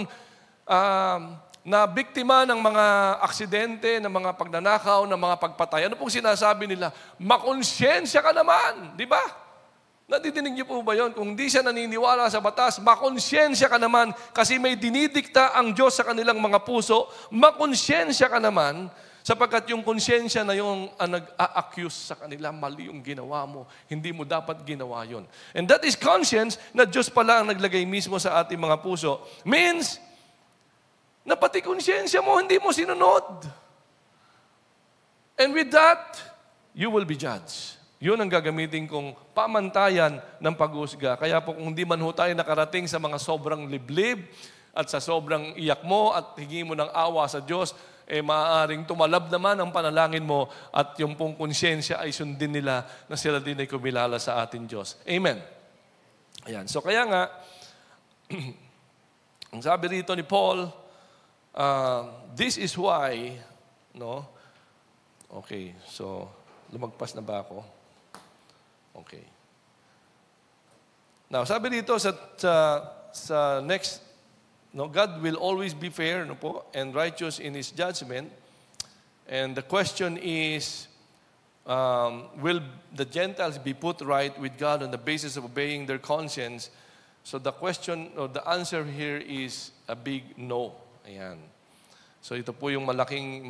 na biktima ng mga aksidente, ng mga pagnanakaw, ng mga pagpatay. Ano pong sinasabi nila? Makonsyensya ka naman. Di ba? Nadidinig niyo po ba yun? Kung di siya naniniwala sa batas, makonsyensya ka naman kasi may dinidikta ang Diyos sa kanilang mga puso, makonsyensya ka naman sapagkat yung konsyensya na yung nag-a-accuse sa kanila, mali yung ginawa mo. Hindi mo dapat ginawa yun. And that is conscience na Diyos pala ang naglagay mismo sa ating mga puso. Means, na pati konsyensya mo, hindi mo sinunod. And with that, you will be judged. Yun ang gagamitin kong pamantayan ng pag-uusga. Kaya po kung hindi man ho tayo nakarating sa mga sobrang liblib at sa sobrang iyak mo at hingi mo ng awa sa Diyos, maaaring tumalab naman ang panalangin mo at yung pong konsyensya ay sundin nila na sila din ay kumilala sa ating Diyos. Amen. Ayan. So kaya nga, ang sabi rito ni Paul, this is why, no? Okay, so lumagpas na ba ako? Okay. Now, sabi dito sa next, no, God will always be fair, no po, and righteous in His judgment. And the question is, will the Gentiles be put right with God on the basis of obeying their conscience? So the question, or the answer here is a big no. Ayan. So ito po yung malaking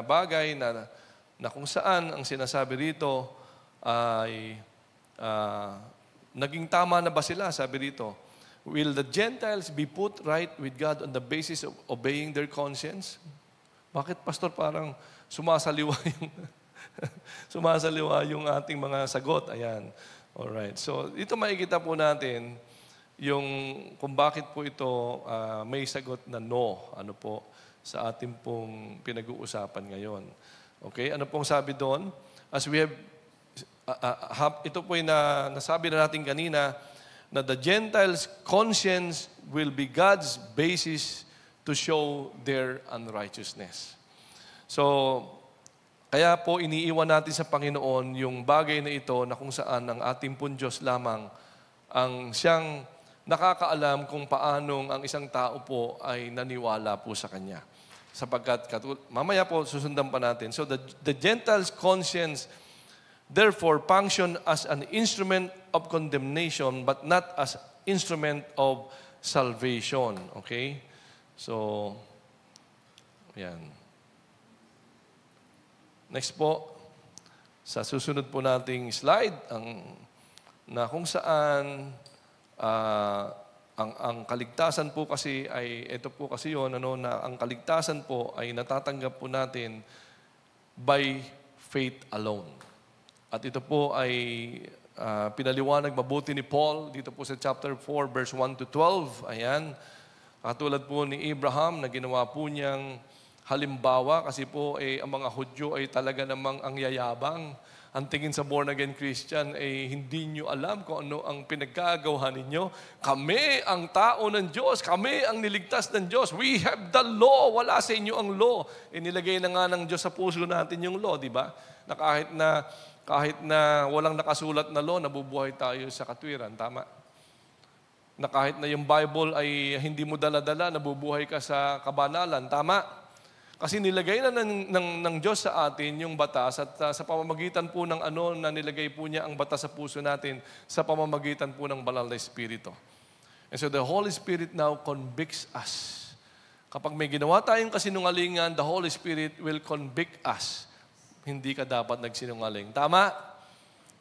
bagay na kung saan ang sinasabi rito ay naging tama na ba sila? Sabi dito, will the Gentiles be put right with God on the basis of obeying their conscience? Bakit, Pastor, parang sumasaliwa yung ating mga sagot? Ayan. Alright. So, ito makikita po natin yung kung bakit po ito may sagot na no. Ano po sa ating pong pinag-uusapan ngayon. Okay? Ano pong sabi doon? As we have ito po yung nasabi na natin kanina na the Gentiles' conscience will be God's basis to show their unrighteousness. So, kaya po iniiwan natin sa Panginoon yung bagay na ito na kung saan ang ating pong Diyos lamang ang siyang nakakaalam kung paanong ang isang tao po ay naniwala po sa Kanya. Sapagkat, mamaya po susundan pa natin. So, the Gentiles' conscience therefore function as an instrument of condemnation but not as instrument of salvation. Okay? So, yan. Next po, sa susunod po nating slide, na kung saan ang kaligtasan po kasi ay, ito po kasi yun, na ang kaligtasan po ay natatanggap po natin by faith alone. At ito po ay pinaliwanag mabuti ni Paul dito po sa chapter 4, verse 1 to 12. Ayan. Katulad po ni Abraham na ginawa po niyang halimbawa kasi po ang mga Hudyo ay talaga namang ang yayabang. Ang tingin sa born-again Christian ay hindi nyo alam kung ano ang pinagkagawa ninyo. Kami ang tao ng Diyos. Kami ang niligtas ng Diyos. We have the law. Wala sa inyo ang law. Nilagay na nga ng Diyos sa puso natin yung law, di ba? Na kahit na walang nakasulat na law, nabubuhay tayo sa katwiran. Tama? Na kahit na yung Bible ay hindi mo dala-dala, nabubuhay ka sa kabanalan. Tama? Kasi nilagay na ng Diyos sa atin yung batas at sa pamamagitan po ng na nilagay po niya ang batas sa puso natin sa pamamagitan po ng banal na Espiritu. And so the Holy Spirit now convicts us. Kapag may ginawa tayong kasinungalingan, the Holy Spirit will convict us. Hindi ka dapat nagsinungaling. Tama?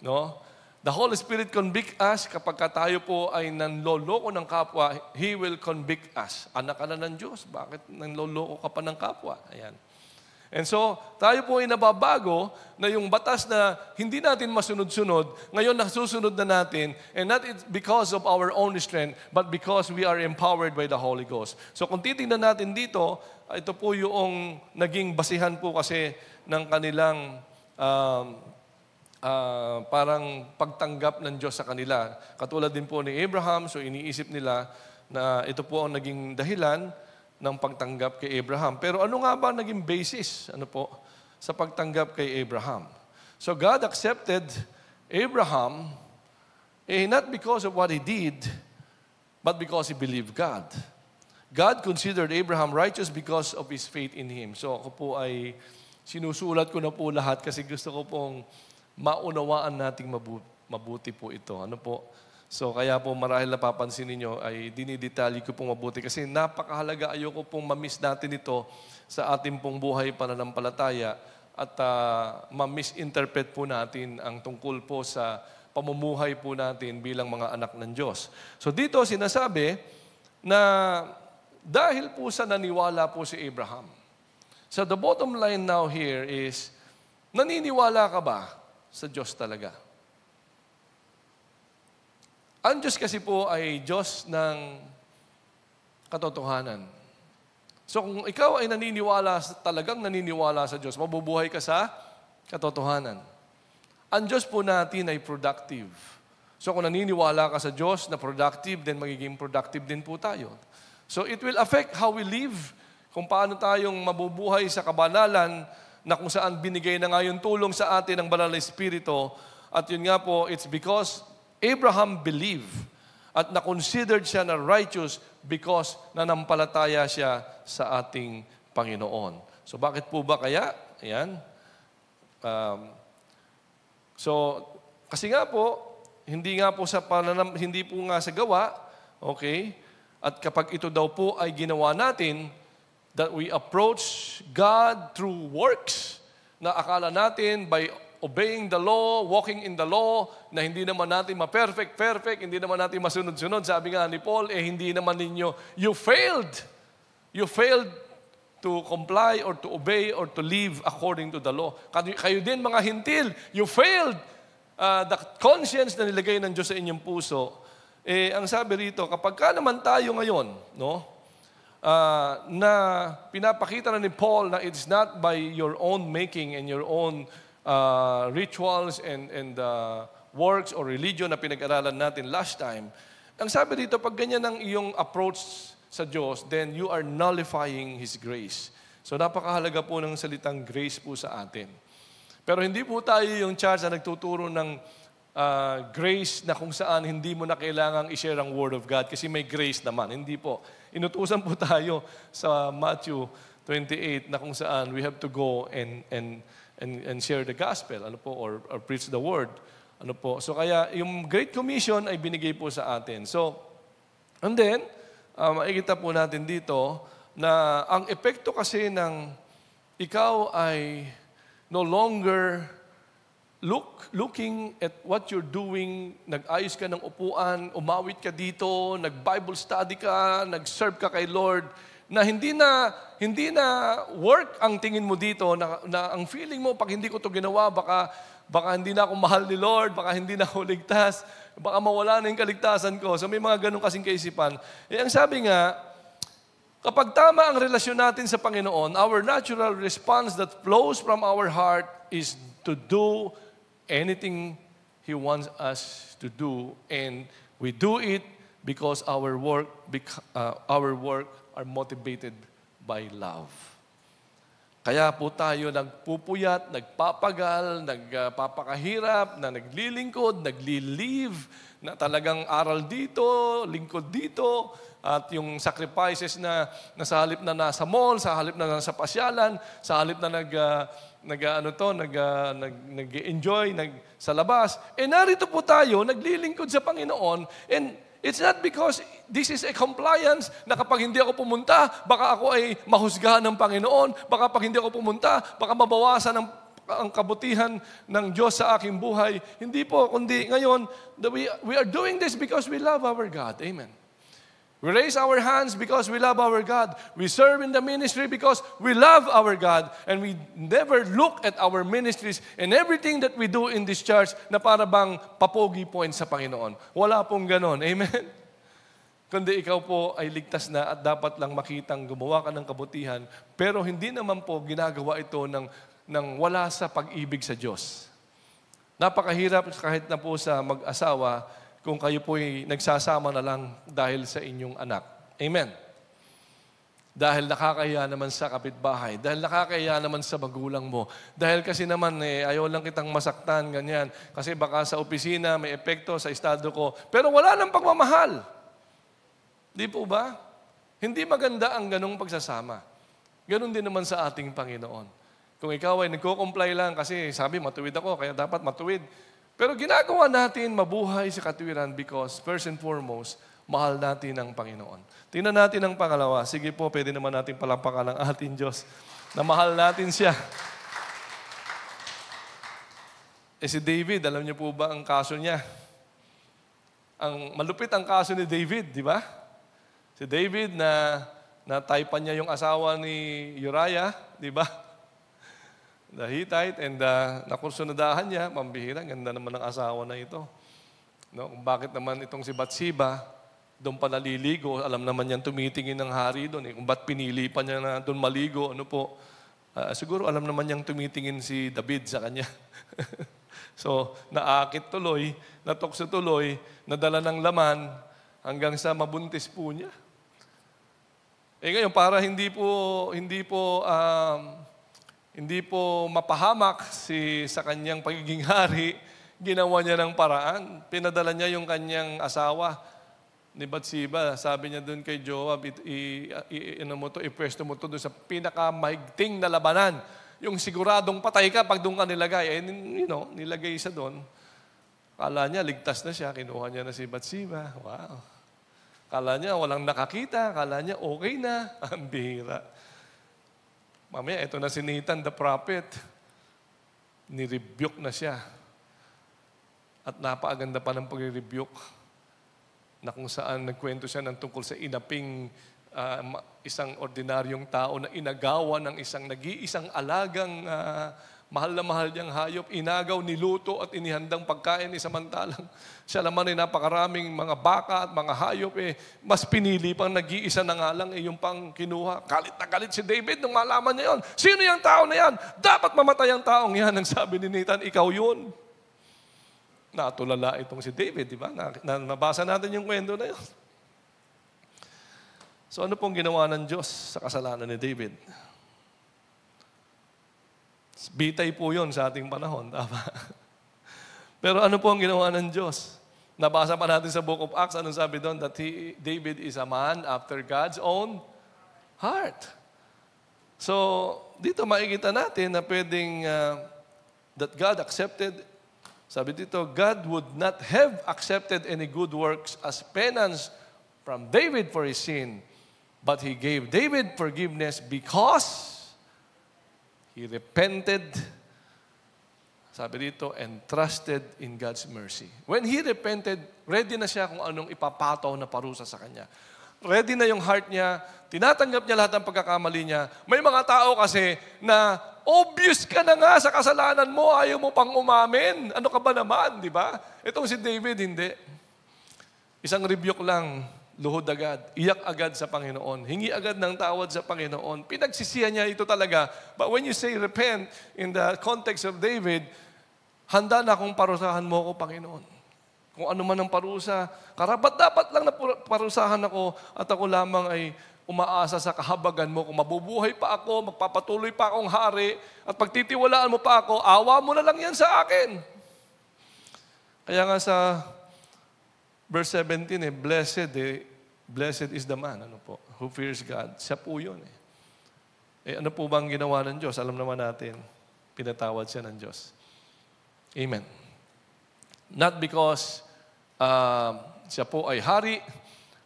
No? The Holy Spirit convict us kapag tayo po ay nanloloko ng kapwa, He will convict us. Anak ka na ng Diyos, bakit nanloloko ka pa ng kapwa? Ayan. And so, tayo po ay nababago na yung batas na hindi natin masunod-sunod, ngayon nasusunod na natin, and not because of our own strength, but because we are empowered by the Holy Ghost. So kung titingnan natin dito, ito po yung naging basihan po kasi ng kanilang parang pagtanggap ng Diyos sa kanila. Katulad din po ni Abraham, so iniisip nila na ito po ang naging dahilan ng pagtanggap kay Abraham. Pero ano nga ba naging basis sa pagtanggap kay Abraham? So God accepted Abraham not because of what he did, but because he believed God. God considered Abraham righteous because of his faith in him. So ako po ay sinusulat ko na po lahat kasi gusto ko pong maunawaan nating mabuti po ito. Ano po? So kaya po marahil napapansin ninyo ay dinidetalye ko pong mabuti kasi napakahalaga. Ayoko pong ma-miss natin ito sa ating pong buhay pananampalataya at ma-misinterpret po natin ang tungkol po sa pamumuhay po natin bilang mga anak ng Diyos. So dito sinasabi na dahil po sa naniwala po si Abraham. So the bottom line now here is, naniniwala ka ba sa Diyos talaga? Ang Diyos kasi po ay Diyos ng katotohanan. So kung ikaw ay talagang naniniwala sa Diyos, mabubuhay ka sa katotohanan. Ang Diyos po natin ay productive. So kung naniniwala ka sa Diyos na productive, then magiging productive din po tayo. So it will affect how we live, kung paano tayong mabubuhay sa kabanalan, na kung saan binigay na nga yung tulong sa atin ng banal na Espiritu. At yun nga po, it's because Abraham believed at na-considered siya na righteous because nanampalataya siya sa ating Panginoon. So bakit po ba kaya? Ayan. Kasi nga po, hindi po nga sa gawa, okay? At kapag ito daw po ay ginawa natin, that we approach God through works na akala natin by obeying the law, walking in the law, na hindi naman natin ma-perfect, hindi naman natin masunod-sunod. Sabi nga ni Paul, hindi naman ninyo, you failed. You failed to comply or to obey or to live according to the law. Kayo din mga hintil, you failed. The conscience na nilagay ng Diyos sa inyong puso. Ang sabi rito, kapag ka naman tayo ngayon, no? Na pinapakita na ni Paul na it's not by your own making and your own rituals and works or religion na pinag-aralan natin last time. Ang sabi dito, pag ganyan ang iyong approach sa Diyos, then you are nullifying His grace. So napakahalaga po ng salitang grace po sa atin. Pero hindi po tayo yung church na nagtuturo ng grace na kung saan hindi mo na kailangang i-share ang Word of God kasi may grace naman. Hindi po. Inutusan po tayo sa Matthew 28 na kung saan we have to go and share the gospel, or preach the word. So kaya yung Great Commission ay binigay po sa atin. So, and then, makikita po natin dito na ang epekto kasi ng ikaw ay no longer looking at what you're doing, nag-ayos ka ng upuan, umawit ka dito, nag-Bible study ka, nag-serve ka kay Lord, na hindi na work ang tingin mo dito, na ang feeling mo, pag hindi ko to ginawa, baka hindi na ako mahal ni Lord, baka hindi na ako ligtas, baka mawala na yung kaligtasan ko. So may mga ganun kasing kaisipan. Ang sabi nga, kapag tama ang relasyon natin sa Panginoon, our natural response that flows from our heart is to do anything He wants us to do. And we do it because our work are motivated by love. Kaya po tayo nagpupuyat, nagpapagal, nagpapakahirap, na naglilingkod, naglilive, na talagang aral dito, lingkod dito, at yung sacrifices na sa halip na nasa mall, sa halip na nasa pasyalan, sa halip na nag-enjoy sa labas. Narito po tayo, naglilingkod sa Panginoon, and it's not because this is a compliance na kapag hindi ako pumunta, baka ako ay mahusgahan ng Panginoon, baka pag hindi ako pumunta, baka mabawasan ang kabutihan ng Diyos sa aking buhay. Hindi po, kundi ngayon, we are doing this because we love our God. Amen. We raise our hands because we love our God. We serve in the ministry because we love our God. And we never look at our ministries and everything that we do in this church na para bang papogi point sa Panginoon. Wala pong ganon. Amen? Kundi ikaw po ay ligtas na at dapat lang makitang gumawa ka ng kabutihan. Pero hindi naman po ginagawa ito ng wala sa pag-ibig sa Diyos. Napakahirap kahit na po sa mag-asawa kung kayo po'y nagsasama na lang dahil sa inyong anak. Amen. Dahil nakakahiya naman sa kapitbahay. Dahil nakakahiya naman sa magulang mo. Dahil kasi naman, ayaw lang kitang masaktan, ganyan. Kasi baka sa opisina may epekto sa estado ko. Pero wala nang pagmamahal. Di po ba? Hindi maganda ang ganong pagsasama. Ganon din naman sa ating Panginoon. Kung ikaw ay nagko-comply lang kasi sabi, matuwid ako, kaya dapat matuwid. Pero ginagawa natin mabuhay sa katuwiran because first and foremost, mahal natin ang Panginoon. Tingnan natin ang pangalawa. Sige po, pwede naman natin palampakan ang ating Diyos na mahal natin siya. Si David, alam niyo po ba ang kaso niya? Malupit ang kaso ni David, di ba? Si David na taypan niya yung asawa ni Uriah, di ba? The Hittite, and nakursunadahan niya, pambihira, ganda naman ng asawa na ito. No? Kung bakit naman itong si Bathsheba, doon pa naliligo, alam naman niyan tumitingin ng hari doon. Kung ba't pinili pa niya na doon maligo, ano po, siguro alam naman niyang tumitingin si David sa kanya. So, naakit tuloy, natokso tuloy, nadala ng laman, hanggang sa mabuntis po niya. Ngayon, para hindi po mapahamak sa kanyang pagiging hari, ginawa niya ng paraan. Pinadala niya yung kanyang asawa ni Bathsheba. Sabi niya doon kay Joab, ipwesto mo to doon sa pinakamahigting na labanan. Yung siguradong patay ka pag doon ka nilagay. Nilagay siya doon. Kala niya, ligtas na siya. Kinuha niya na si Bathsheba. Wow. Kala niya, walang nakakita. Kala niya, okay na. Ang bihira. Mamaya, ito na si Nathan, the prophet. Nirebuke na siya. At napakaganda pa ng pag-rebuke na kung saan nagkwento siya ng tungkol sa inaping isang ordinaryong tao na inagawa ng isang nag-iisang alagang mahal na mahal niyang hayop, inagaw, niluto at inihandang pagkain, samantalang siya naman ay napakaraming mga baka at mga hayop, mas pinili pang nag-iisa na nga lang, yung pang kinuha. Galit na galit si David nung malaman niya yun. Sino yung tao na yan? Dapat mamatay ang taong yan. Ang sabi ni Nathan, ikaw yun. Natulala itong si David, di ba? Nabasa natin yung kwento na yun. So ano pong ginawa ng Diyos sa kasalanan ni David? Bitay po yun sa ating panahon, tama? Pero ano po ang ginawa ng Diyos? Nabasa pa natin sa Book of Acts, anong sabi doon? That David is a man after God's own heart. So, dito makikita natin na pwedeng that God accepted, sabi dito, God would not have accepted any good works as penance from David for his sin, but He gave David forgiveness because he repented, sabi dito, and trusted in God's mercy. When he repented, ready na siya kung anong ipapataw na parusa sa kanya. Ready na yung heart niya, Tinatanggap niya lahat ng pagkakamali niya. May mga tao kasi na obvious ka na nga sa kasalanan mo, ayaw mo pang umamin. Ano ka ba naman, di ba? Itong si David, hindi. Isang rebuke lang, luhod agad, iyak agad sa Panginoon, hingi agad ng tawad sa Panginoon. Pinagsisihan niya ito talaga. But when you say repent, in the context of David, handa na akong parusahan mo ako, Panginoon. Kung ano man ang parusa, karapat-dapat lang na parusahan ako at ako lamang ay umaasa sa kahabagan mo. Kung mabubuhay pa ako, magpapatuloy pa akong hari, at pagtitiwalaan mo pa ako, awa mo na lang yan sa akin. Kaya nga sa verse 17, blessed is the man, who fears God. Siya po yun. Ano po bang ginawa ng Diyos? Alam naman natin, pinatawad siya ng Diyos. Amen. Not because siya po ay hari,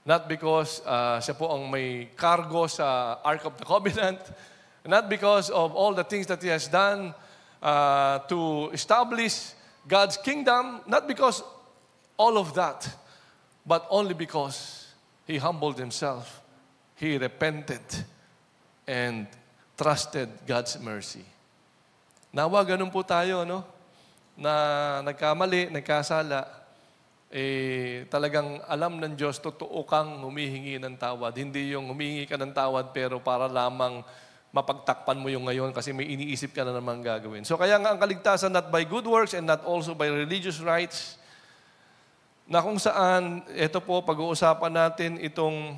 not because siya po ang may cargo sa Ark of the Covenant, not because of all the things that He has done to establish God's kingdom, not because all of that, but only because He humbled Himself, He repented, and trusted God's mercy. Nawa, ganun po tayo, no? Na nagkamali, nagkasala, talagang alam ng Diyos, totoo kang humihingi ng tawad. Hindi yung humihingi ka ng tawad pero para lamang mapagtakpan mo yung ngayon kasi may iniisip ka na naman gagawin. So kaya nga ang kaligtasan not by good works and not also by religious rites, na kung saan, ito po, pag-uusapan natin itong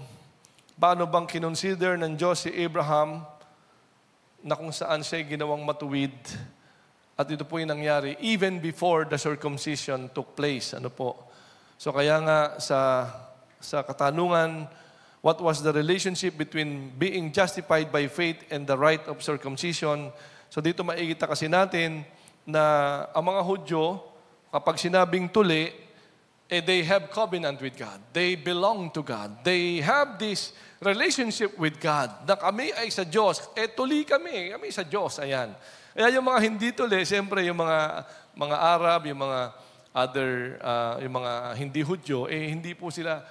paano bang kinonsider ng Diyos si Abraham na kung saan siya ginawang matuwid. At ito po yung nangyari even before the circumcision took place. So kaya nga sa katanungan, what was the relationship between being justified by faith and the rite of circumcision? So dito makikita kasi natin na ang mga Hudyo, kapag sinabing tuli, they have covenant with God. They belong to God. They have this relationship with God na kami ay sa Diyos. Tuli kami sa Diyos. Ayan. Kaya yung mga hindi tuli, siyempre yung mga Arab, yung mga other, yung mga hindi Hudyo, hindi po sila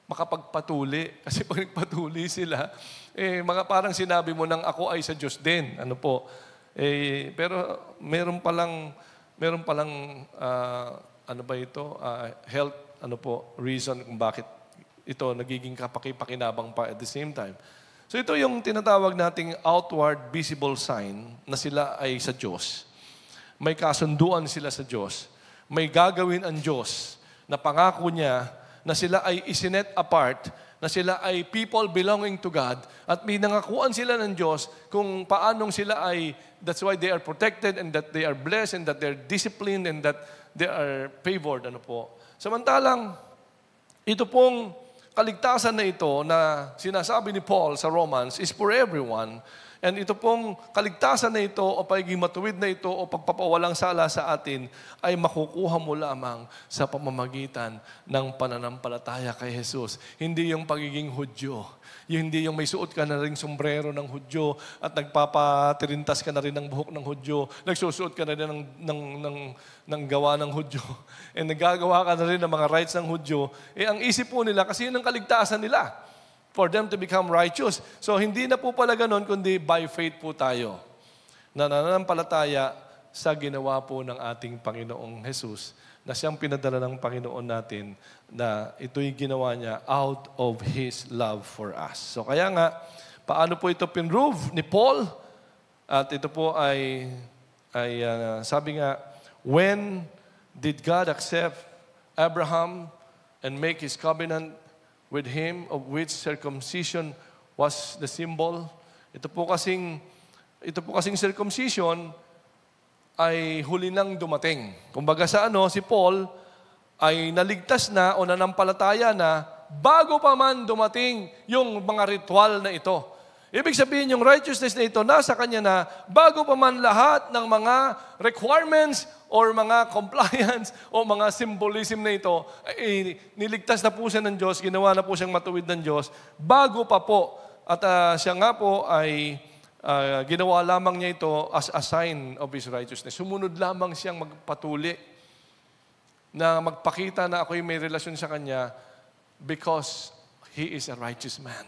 makapagpatuli. Kasi pag nagpatuli sila, mga parang sinabi mo nang ako ay sa Diyos din. Pero meron palang health, reason kung bakit ito nagiging kapakipakinabang pa at the same time. So ito yung tinatawag nating outward visible sign na sila ay sa Diyos. May kasunduan sila sa Diyos. May gagawin ang Diyos na pangako niya na sila ay isinet apart, na sila ay people belonging to God, at may nangakuan sila ng Diyos kung paanong sila ay, that's why they are protected and that they are blessed and that they are disciplined and that they are favored. Samantalang, ito pong kaligtasan na ito na sinasabi ni Paul sa Romans is for everyone. And ito pong kaligtasan na ito o pagiging matuwid na ito o pagpapawalang sala sa atin ay makukuha mo lamang sa pamamagitan ng pananampalataya kay Jesus. Hindi yung pagiging Hudyo. Hindi yung may suot ka na rin sombrero ng Hudyo at nagpapatirintas ka na rin ng buhok ng Hudyo, nagsusuot ka na rin ng gawa ng Hudyo, nagagawa ka na rin ng mga rights ng Hudyo. Ang isip po nila, kasi yun ang kaligtasan nila, for them to become righteous. So hindi na po pala ganun, kundi by faith po tayo, na nananampalataya sa ginawa po ng ating Panginoong Jesus, na siyang pinadala ng Panginoon natin, na ito'y ginawa niya out of His love for us. So kaya nga, paano po ito pinrove ni Paul? At ito po ay sabi nga, when did God accept Abraham and make His covenant with him, of which circumcision was the symbol? Ito po kasing circumcision ay huli nang dumating. Kumbaga si Paul ay naligtas na o nanampalataya na bago pa man dumating yung mga ritual na ito. Ibig sabihin, yung righteousness na ito nasa kanya na bago pa man lahat ng mga requirements or mga compliance o mga symbolism na ito, niligtas na po siya ng Diyos, ginawa na po siyang matuwid ng Diyos, bago pa po. At siya nga po ay ginawa lamang niya ito as a sign of His righteousness. Sumunod lamang siyang magpatuli na magpakita na ako'y may relasyon sa Kanya because He is a righteous man.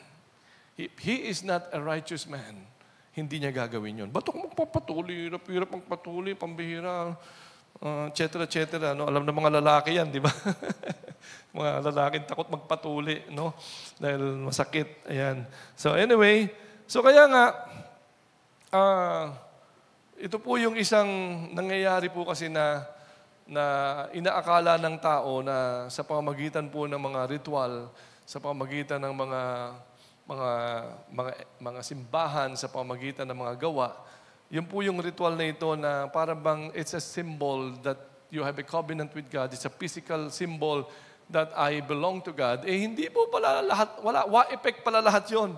If he is not a righteous man, hindi niya gagawin yun. Ba't ako magpapatuloy? Hirap magpatuloy, pambihira, et cetera. No? Alam na mga lalaki yan, di ba? Mga lalaki takot magpatuloy, no? Dahil masakit. Ayan. So anyway, kaya nga, ito po yung isang nangyayari po kasi na inaakala ng tao na sa pamamagitan po ng mga ritual, sa pamamagitan ng mga simbahan, sa pamamagitan ng mga gawa, yun po yung ritual na ito na parang bang it's a symbol that you have a covenant with God. It's a physical symbol that I belong to God. Hindi po pala lahat, effect pala lahat yun.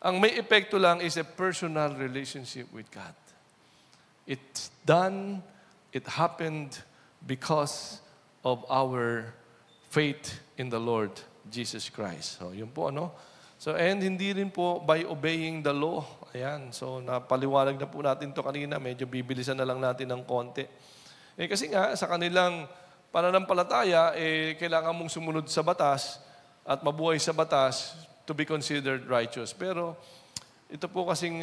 Ang may epekto lang is a personal relationship with God. It's done, it happened because of our faith in the Lord Jesus Christ. So, yun po ano. So, and hindi rin po by obeying the law. Ayan. So, napaliwanag na po natin to kanina. Medyo bibilisan na lang natin ng konti. Kasi nga, sa kanilang pananampalataya, kailangan mong sumunod sa batas at mabuhay sa batas to be considered righteous. Pero, ito po kasing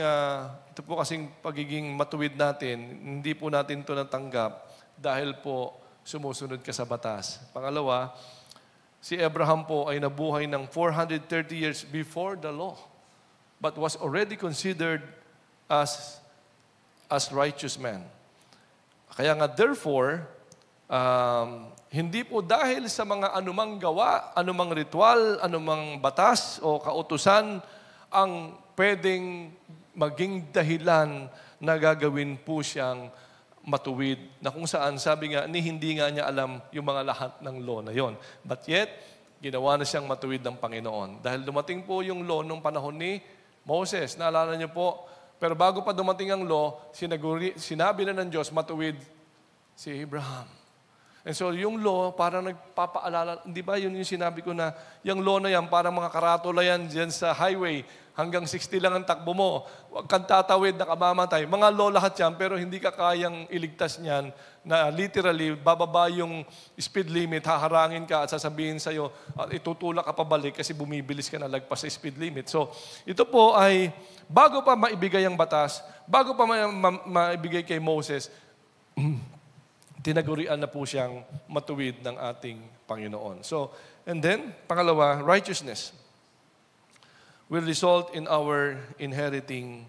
pagiging matuwid natin, hindi po natin ito natanggap dahil po sumusunod ka sa batas. Pangalawa, si Abraham po ay nabuhay ng 430 years before the law, but was already considered as righteous man. Kaya nga, therefore, hindi po dahil sa mga anumang gawa, anumang ritual, anumang batas o kautusan ang pwedeng maging dahilan na gagawin po siyang matuwid, na kung saan, sabi nga, hindi nga niya alam yung mga lahat ng law na yon. But yet, ginawa na siyang matuwid ng Panginoon. Dahil dumating po yung law nung panahon ni Moses. Naalala niyo po, pero bago pa dumating ang law, sinabi na ng Diyos, matuwid si Abraham. And so, yung law, parang nagpapaalala, di ba yun yung sinabi ko na, yung law na yan, parang mga karatula yan dyan sa highway, hanggang 60 lang ang takbo mo. Huwag kang tatawid na kamamatay. Mga law lahat yan, pero hindi ka kayang iligtas niyan na literally, bababa yung speed limit, haharangin ka at sasabihin sa'yo, at itutulak ka pabalik kasi bumibilis ka na lagpas sa speed limit. So, ito po ay, bago pa maibigay ang batas, bago pa maibigay kay Moses, tinagurian na po siyang matuwid ng ating Panginoon. So, and then, pangalawa, righteousness will result in our inheriting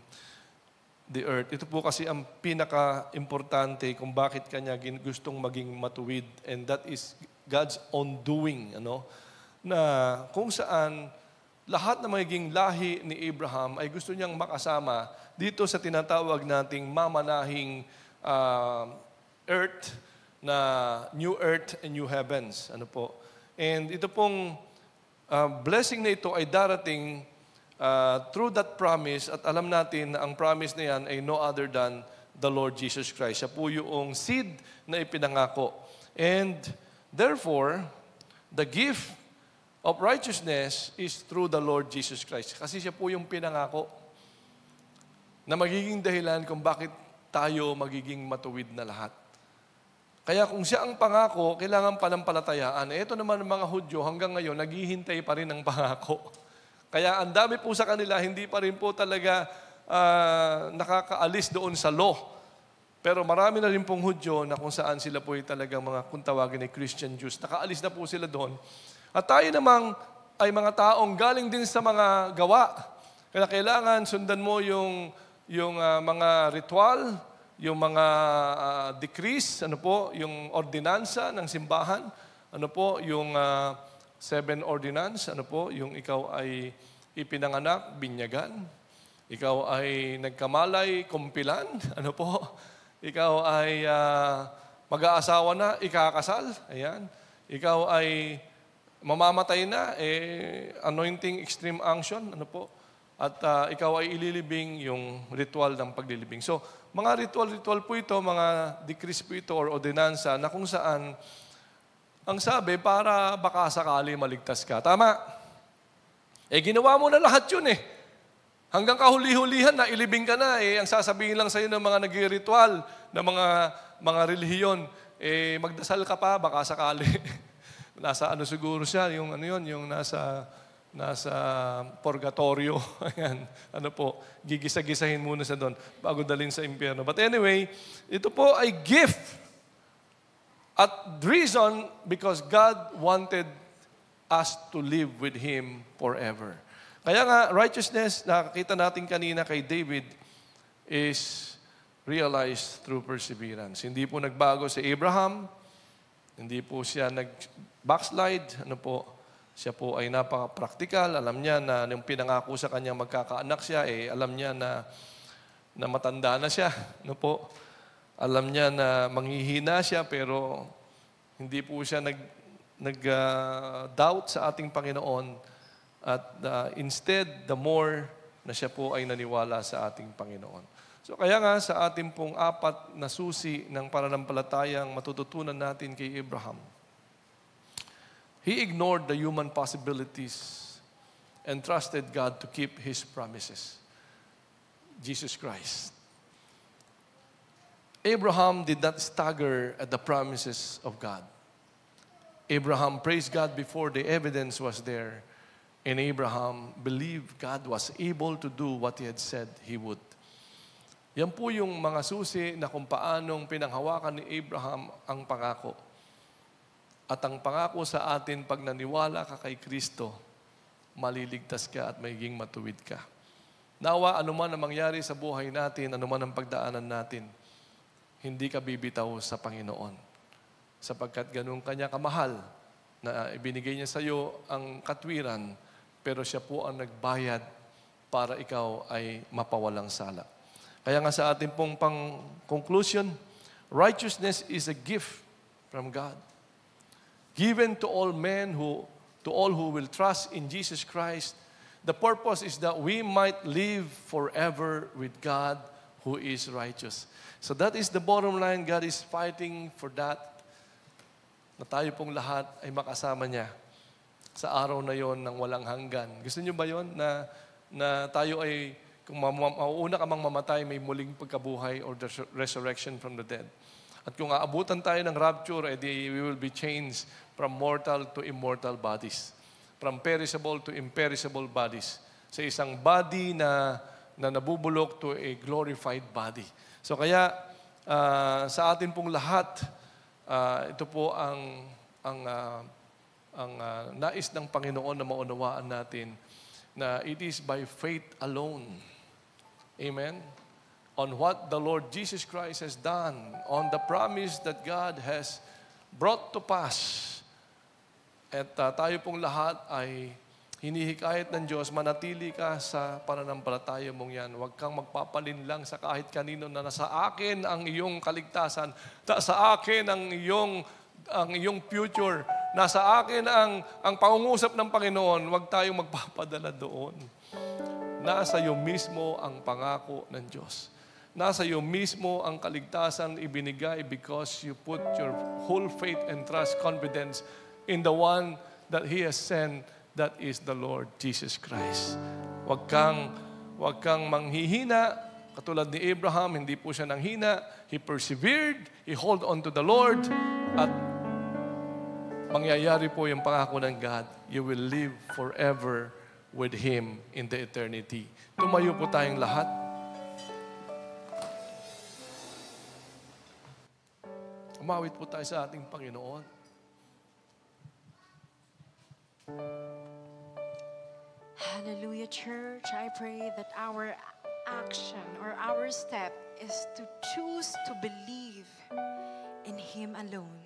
the earth. Ito po kasi ang pinaka-importante kung bakit kanya gustong maging matuwid, and that is God's own doing, na kung saan lahat na magiging lahi ni Abraham ay gusto niyang makasama dito sa tinatawag nating mamanahing earth, na new earth and new heavens. And ito pong blessing na ito ay darating through that promise, at alam natin na ang promise na yan ay no other than the Lord Jesus Christ. Siya po yung seed na ipinangako. And therefore, the gift of righteousness is through the Lord Jesus Christ. Kasi siya po yung pinangako na magiging dahilan kung bakit tayo magiging matuwid na lahat. Kaya kung siya ang pangako, kailangan panampalatayaan. Ito naman ang mga Hudyo hanggang ngayon, naghihintay pa rin ng pangako. Kaya ang dami po sa kanila, hindi pa rin po talaga nakakaalis doon sa law. Pero marami na rin pong Hudyo na kung saan sila po ay talagang mga, kung tawagin ay Christian Jews. Nakaalis na po sila doon. At tayo namang ay mga taong galing din sa mga gawa. Kaya kailangan sundan mo yung mga ritual, yung mga decrees, yung ordinansa ng simbahan, yung 7 ordinance, yung ikaw ay ipinanganak, binyagan, ikaw ay nagkamalay, kumpilan, ikaw ay mag-aasawa na, ikakasal, ayan, ikaw ay mamamatay na, anointing extreme unction, at ikaw ay ililibing, yung ritual ng paglilibing. So, mga ritual po ito, mga decrees po ito or ordinansa na kung saan ang sabi para baka sakali maligtas ka. Tama? Ginawa mo na lahat yun Hanggang kahuli-hulihan na, ilibing ka na ang sasabihin lang sa'yo ng mga nag-ritual, ng mga relihiyon, magdasal ka pa, baka sakali. Nasa siguro siya, yung nasa nasa purgatorio. Ayan, ano po, gigisa-gisahin muna sa doon bago dalhin sa impyerno. But anyway, ito po ay gift. At reason because God wanted us to live with Him forever. Kaya nga, righteousness, nakakita natin kanina kay David, is realized through perseverance. Hindi po nagbago si Abraham, hindi po siya nag-backslide, ano po, siya po ay napaka-practical. Alam niya na yung pinangako sa kanya magkakaanak siya, alam niya na matanda na siya. Ano po? Alam niya na manghihina siya, pero hindi po siya nag-doubt sa ating Panginoon. At instead, the more na siya po ay naniwala sa ating Panginoon. So kaya nga sa ating pong apat na susi ng pananampalatayang matututunan natin kay Abraham, he ignored the human possibilities and trusted God to keep His promises. Jesus Christ. Abraham did not stagger at the promises of God. Abraham praised God before the evidence was there. And Abraham believed God was able to do what He had said He would. Yan po yung mga susi na kung paanong pinanghawakan ni Abraham ang pangako. At ang pangako sa atin, pag naniwala ka kay Kristo, maliligtas ka at magiging matuwid ka. Nawa, anuman ang mangyari sa buhay natin, anuman ang pagdaanan natin, hindi ka bibitaw sa Panginoon. Sapagkat ganun kanya kamahal na ibinigay niya sa iyo ang katwiran, pero siya po ang nagbayad para ikaw ay mapawalang sala. Kaya nga sa ating pong pang-conclusion, righteousness is a gift from God. Given to all men to all who will trust in Jesus Christ. The purpose is that we might live forever with God who is righteous. So that is the bottom line. God is fighting for that. Na tayo pong lahat ay makasama niya sa araw na yon ng walang hanggan. Gusto niyo ba yon na tayo ay, kung mauuna ka mang mamatay, may muling pagkabuhay or the resurrection from the dead. At kung aabutan tayo ng rapture, we will be changed from mortal to immortal bodies. From perishable to imperishable bodies. Sa isang body na nabubulok to a glorified body. So kaya, sa atin pong lahat, ito po ang nais ng Panginoon na maunawaan natin na it is by faith alone. Amen? On what the Lord Jesus Christ has done, on the promise that God has brought to pass. At tayo pong lahat ay hinihikayat ng Diyos, manatili ka sa pananampalataya mong yan. Huwag kang magpapalinlang sa kahit kanino na nasa akin ang iyong kaligtasan, sa akin ang iyong future, nasa akin ang pangungusap ng Panginoon. Huwag tayong magpapadala doon. Nasa iyo mismo ang pangako ng Diyos. Nasa iyo mismo ang kaligtasan ibinigay because you put your whole faith and trust, confidence in the one that He has sent, that is the Lord Jesus Christ. Huwag kang manghihina. Katulad ni Abraham, hindi po siya nanghina. He persevered. He hold on to the Lord. At mangyayari po yung pangako ng God. You will live forever with Him in the eternity. Tumayo po tayong lahat. Umawit po tayo sa ating Panginoon. Hallelujah, church. I pray that our action or our step is to choose to believe in Him alone.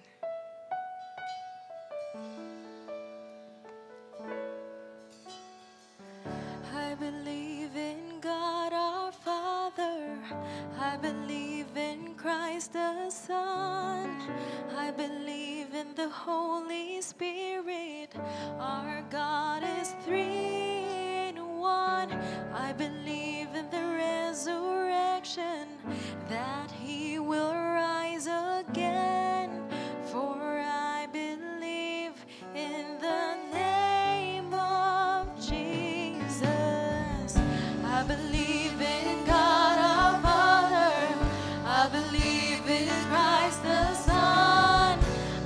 I believe in God our Father. I believe in Christ the Son. I believe in the Holy Spirit. Our God is three in one. I believe in the resurrection, that He will rise again. For I believe in the name of Jesus. I believe in God our Father. I believe in Christ the Son.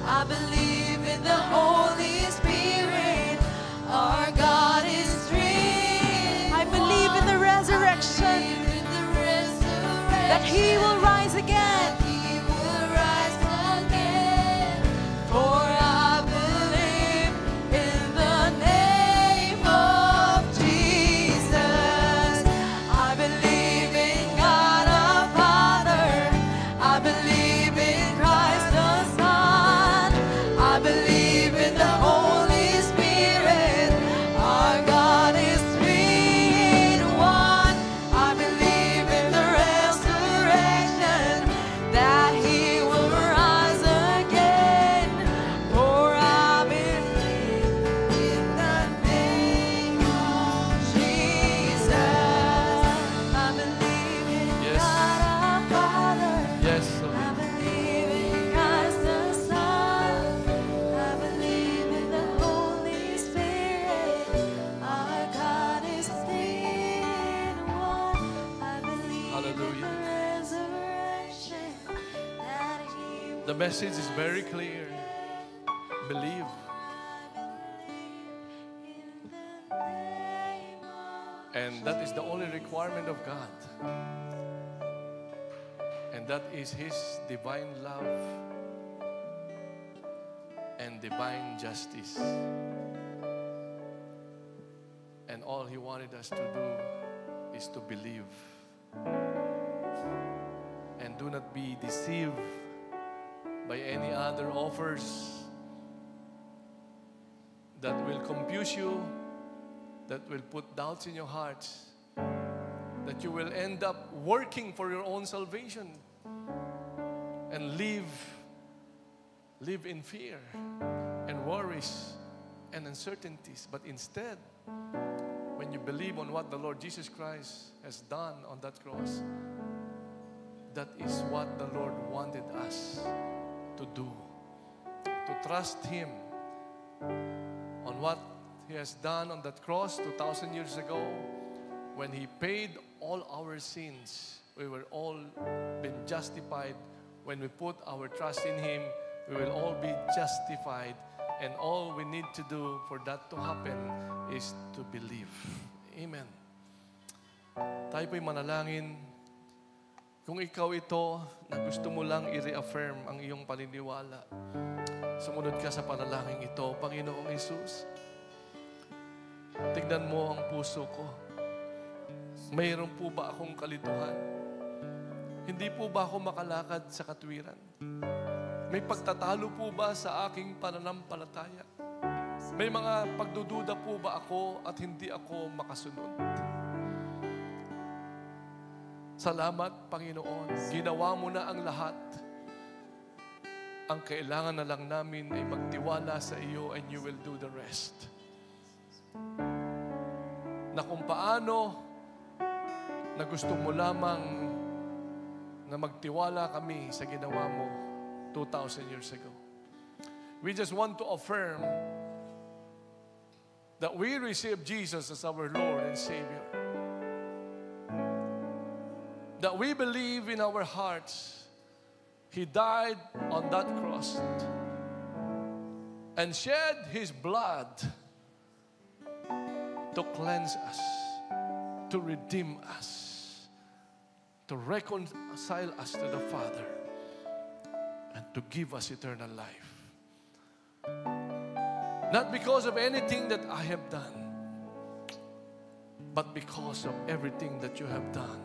I believe in the Holy Spirit. Our God is that He will rise again. For I believe in the name of Jesus. I believe in God our Father. I believe in Christ the Son. I believe in the Holy Spirit. Our God is three in one. I believe in the resurrection, that He will rise again. For I believe in the name of Jesus. I believe in Yes. God our Father. Yes, I Lord. believe in Christ the Son. I believe in the Holy Spirit. Our God is three in one. I believe in Hallelujah. the resurrection, that He will The message is very clear. Believe. in the name of And that is the only requirement of God. And that is His divine love and divine justice. And all He wanted us to do is to believe. And do not be deceived by any other offers that will confuse you, that will put doubts in your hearts, that you will end up working for your own salvation and live in fear and worries and uncertainties. But instead, when you believe on what the Lord Jesus Christ has done on that cross, that is what the Lord wanted us to do. To trust Him on what He has done on that cross 2,000 years ago. When He paid all our sins, we were all been justified. When we put our trust in Him, we will all be justified. And all we need to do for that to happen is to believe. Amen. Tayo po'y manalangin. Kung ikaw ito na gusto mo lang i-reaffirm ang iyong paniniwala, sumunod ka sa panalangin ito. Panginoong Hesus, tignan mo ang puso ko. Mayroon po ba akong kalituhan? Hindi po ba ako makalakad sa katwiran? May pagtatalo po ba sa aking pananampalataya? May mga pagdududa po ba ako at hindi ako makasunod? Salamat, Panginoon. Ginawa mo na ang lahat. Ang kailangan na lang namin ay magtiwala sa iyo and you will do the rest. Na kung paano na gusto mo lamang na magtiwala kami sa ginawa mo 2,000 years ago. We just want to affirm that we receive Jesus as our Lord and Savior. That we believe in our hearts He died on that cross and shed His blood to cleanse us, to redeem us, to reconcile us to the Father, and to give us eternal life. Not because of anything that I have done, but because of everything that you have done.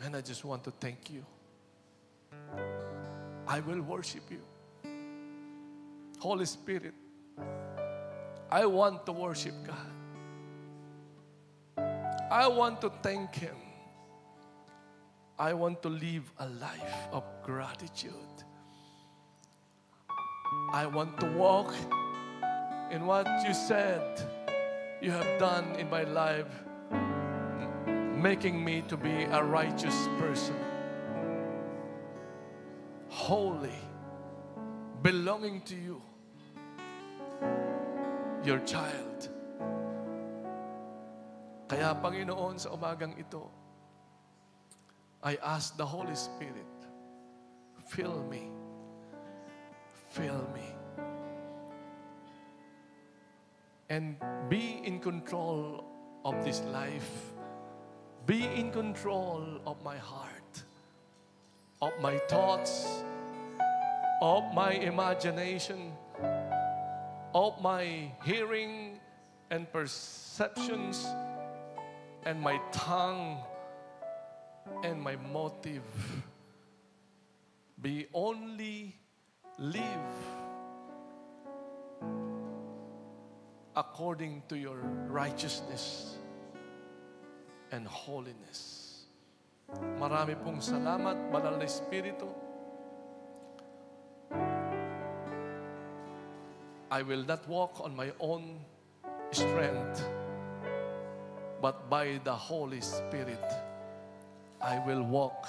And I just want to thank you. I will worship you. Holy Spirit, I want to worship God. I want to thank Him. I want to live a life of gratitude. I want to walk in what you said you have done in my life, making me to be a righteous person, holy, belonging to you, your child. Kaya Panginoon, sa umagang ito, I ask the Holy Spirit, fill me, fill me, and be in control of this life. Be in control of my heart, of my thoughts, of my imagination, of my hearing and perceptions, and my tongue and my motive. Be only live according to your righteousness and holiness. Marami pong salamat, Banal na Espiritu. I will not walk on my own strength, but by the Holy Spirit, I will walk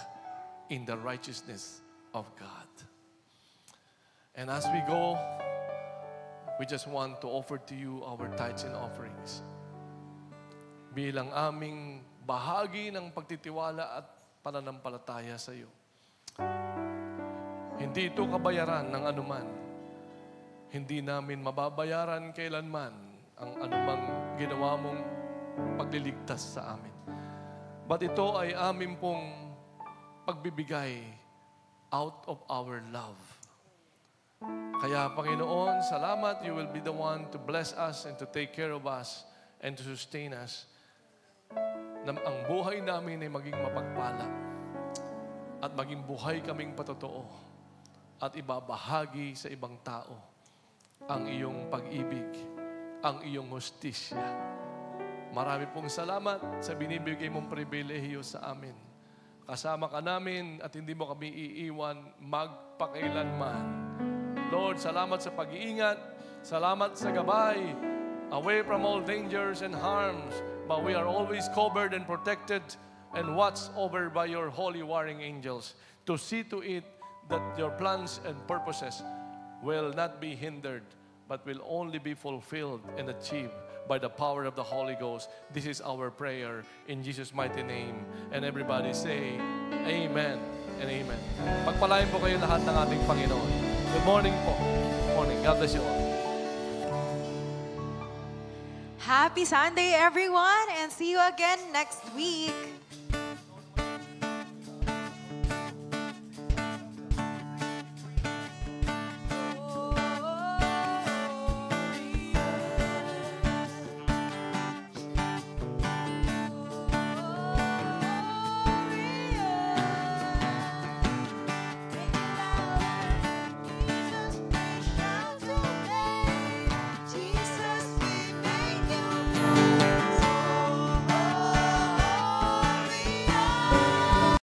in the righteousness of God. And as we go, we just want to offer to you our tithes and offerings bilang aming bahagi ng pagtitiwala at pananampalataya sa iyo. Hindi ito kabayaran ng anuman. Hindi namin mababayaran kailanman ang anumang ginawa mong pagliligtas sa amin. But ito ay amin pong pagbibigay out of our love. Kaya, Panginoon, salamat. You will be the one to bless us and to take care of us and to sustain us. Na ang buhay namin ay maging mapagpala at maging buhay kaming patotoo at ibabahagi sa ibang tao ang iyong pag-ibig, ang iyong hustisya. Marami pong salamat sa binibigay mong pribilehiyo sa amin. Kasama ka namin at hindi mo kami iiwan magpakailanman. Lord, salamat sa pag-iingat, salamat sa gabay, away from all dangers and harms, but we are always covered and protected and watched over by your holy warring angels to see to it that your plans and purposes will not be hindered, but will only be fulfilled and achieved by the power of the Holy Ghost. This is our prayer in Jesus' mighty name. And everybody say, Amen and Amen. Pagpalain po kayo lahat ng ating Panginoon. Good morning po. Good morning. God bless you all. Happy Sunday, everyone, and see you again next week.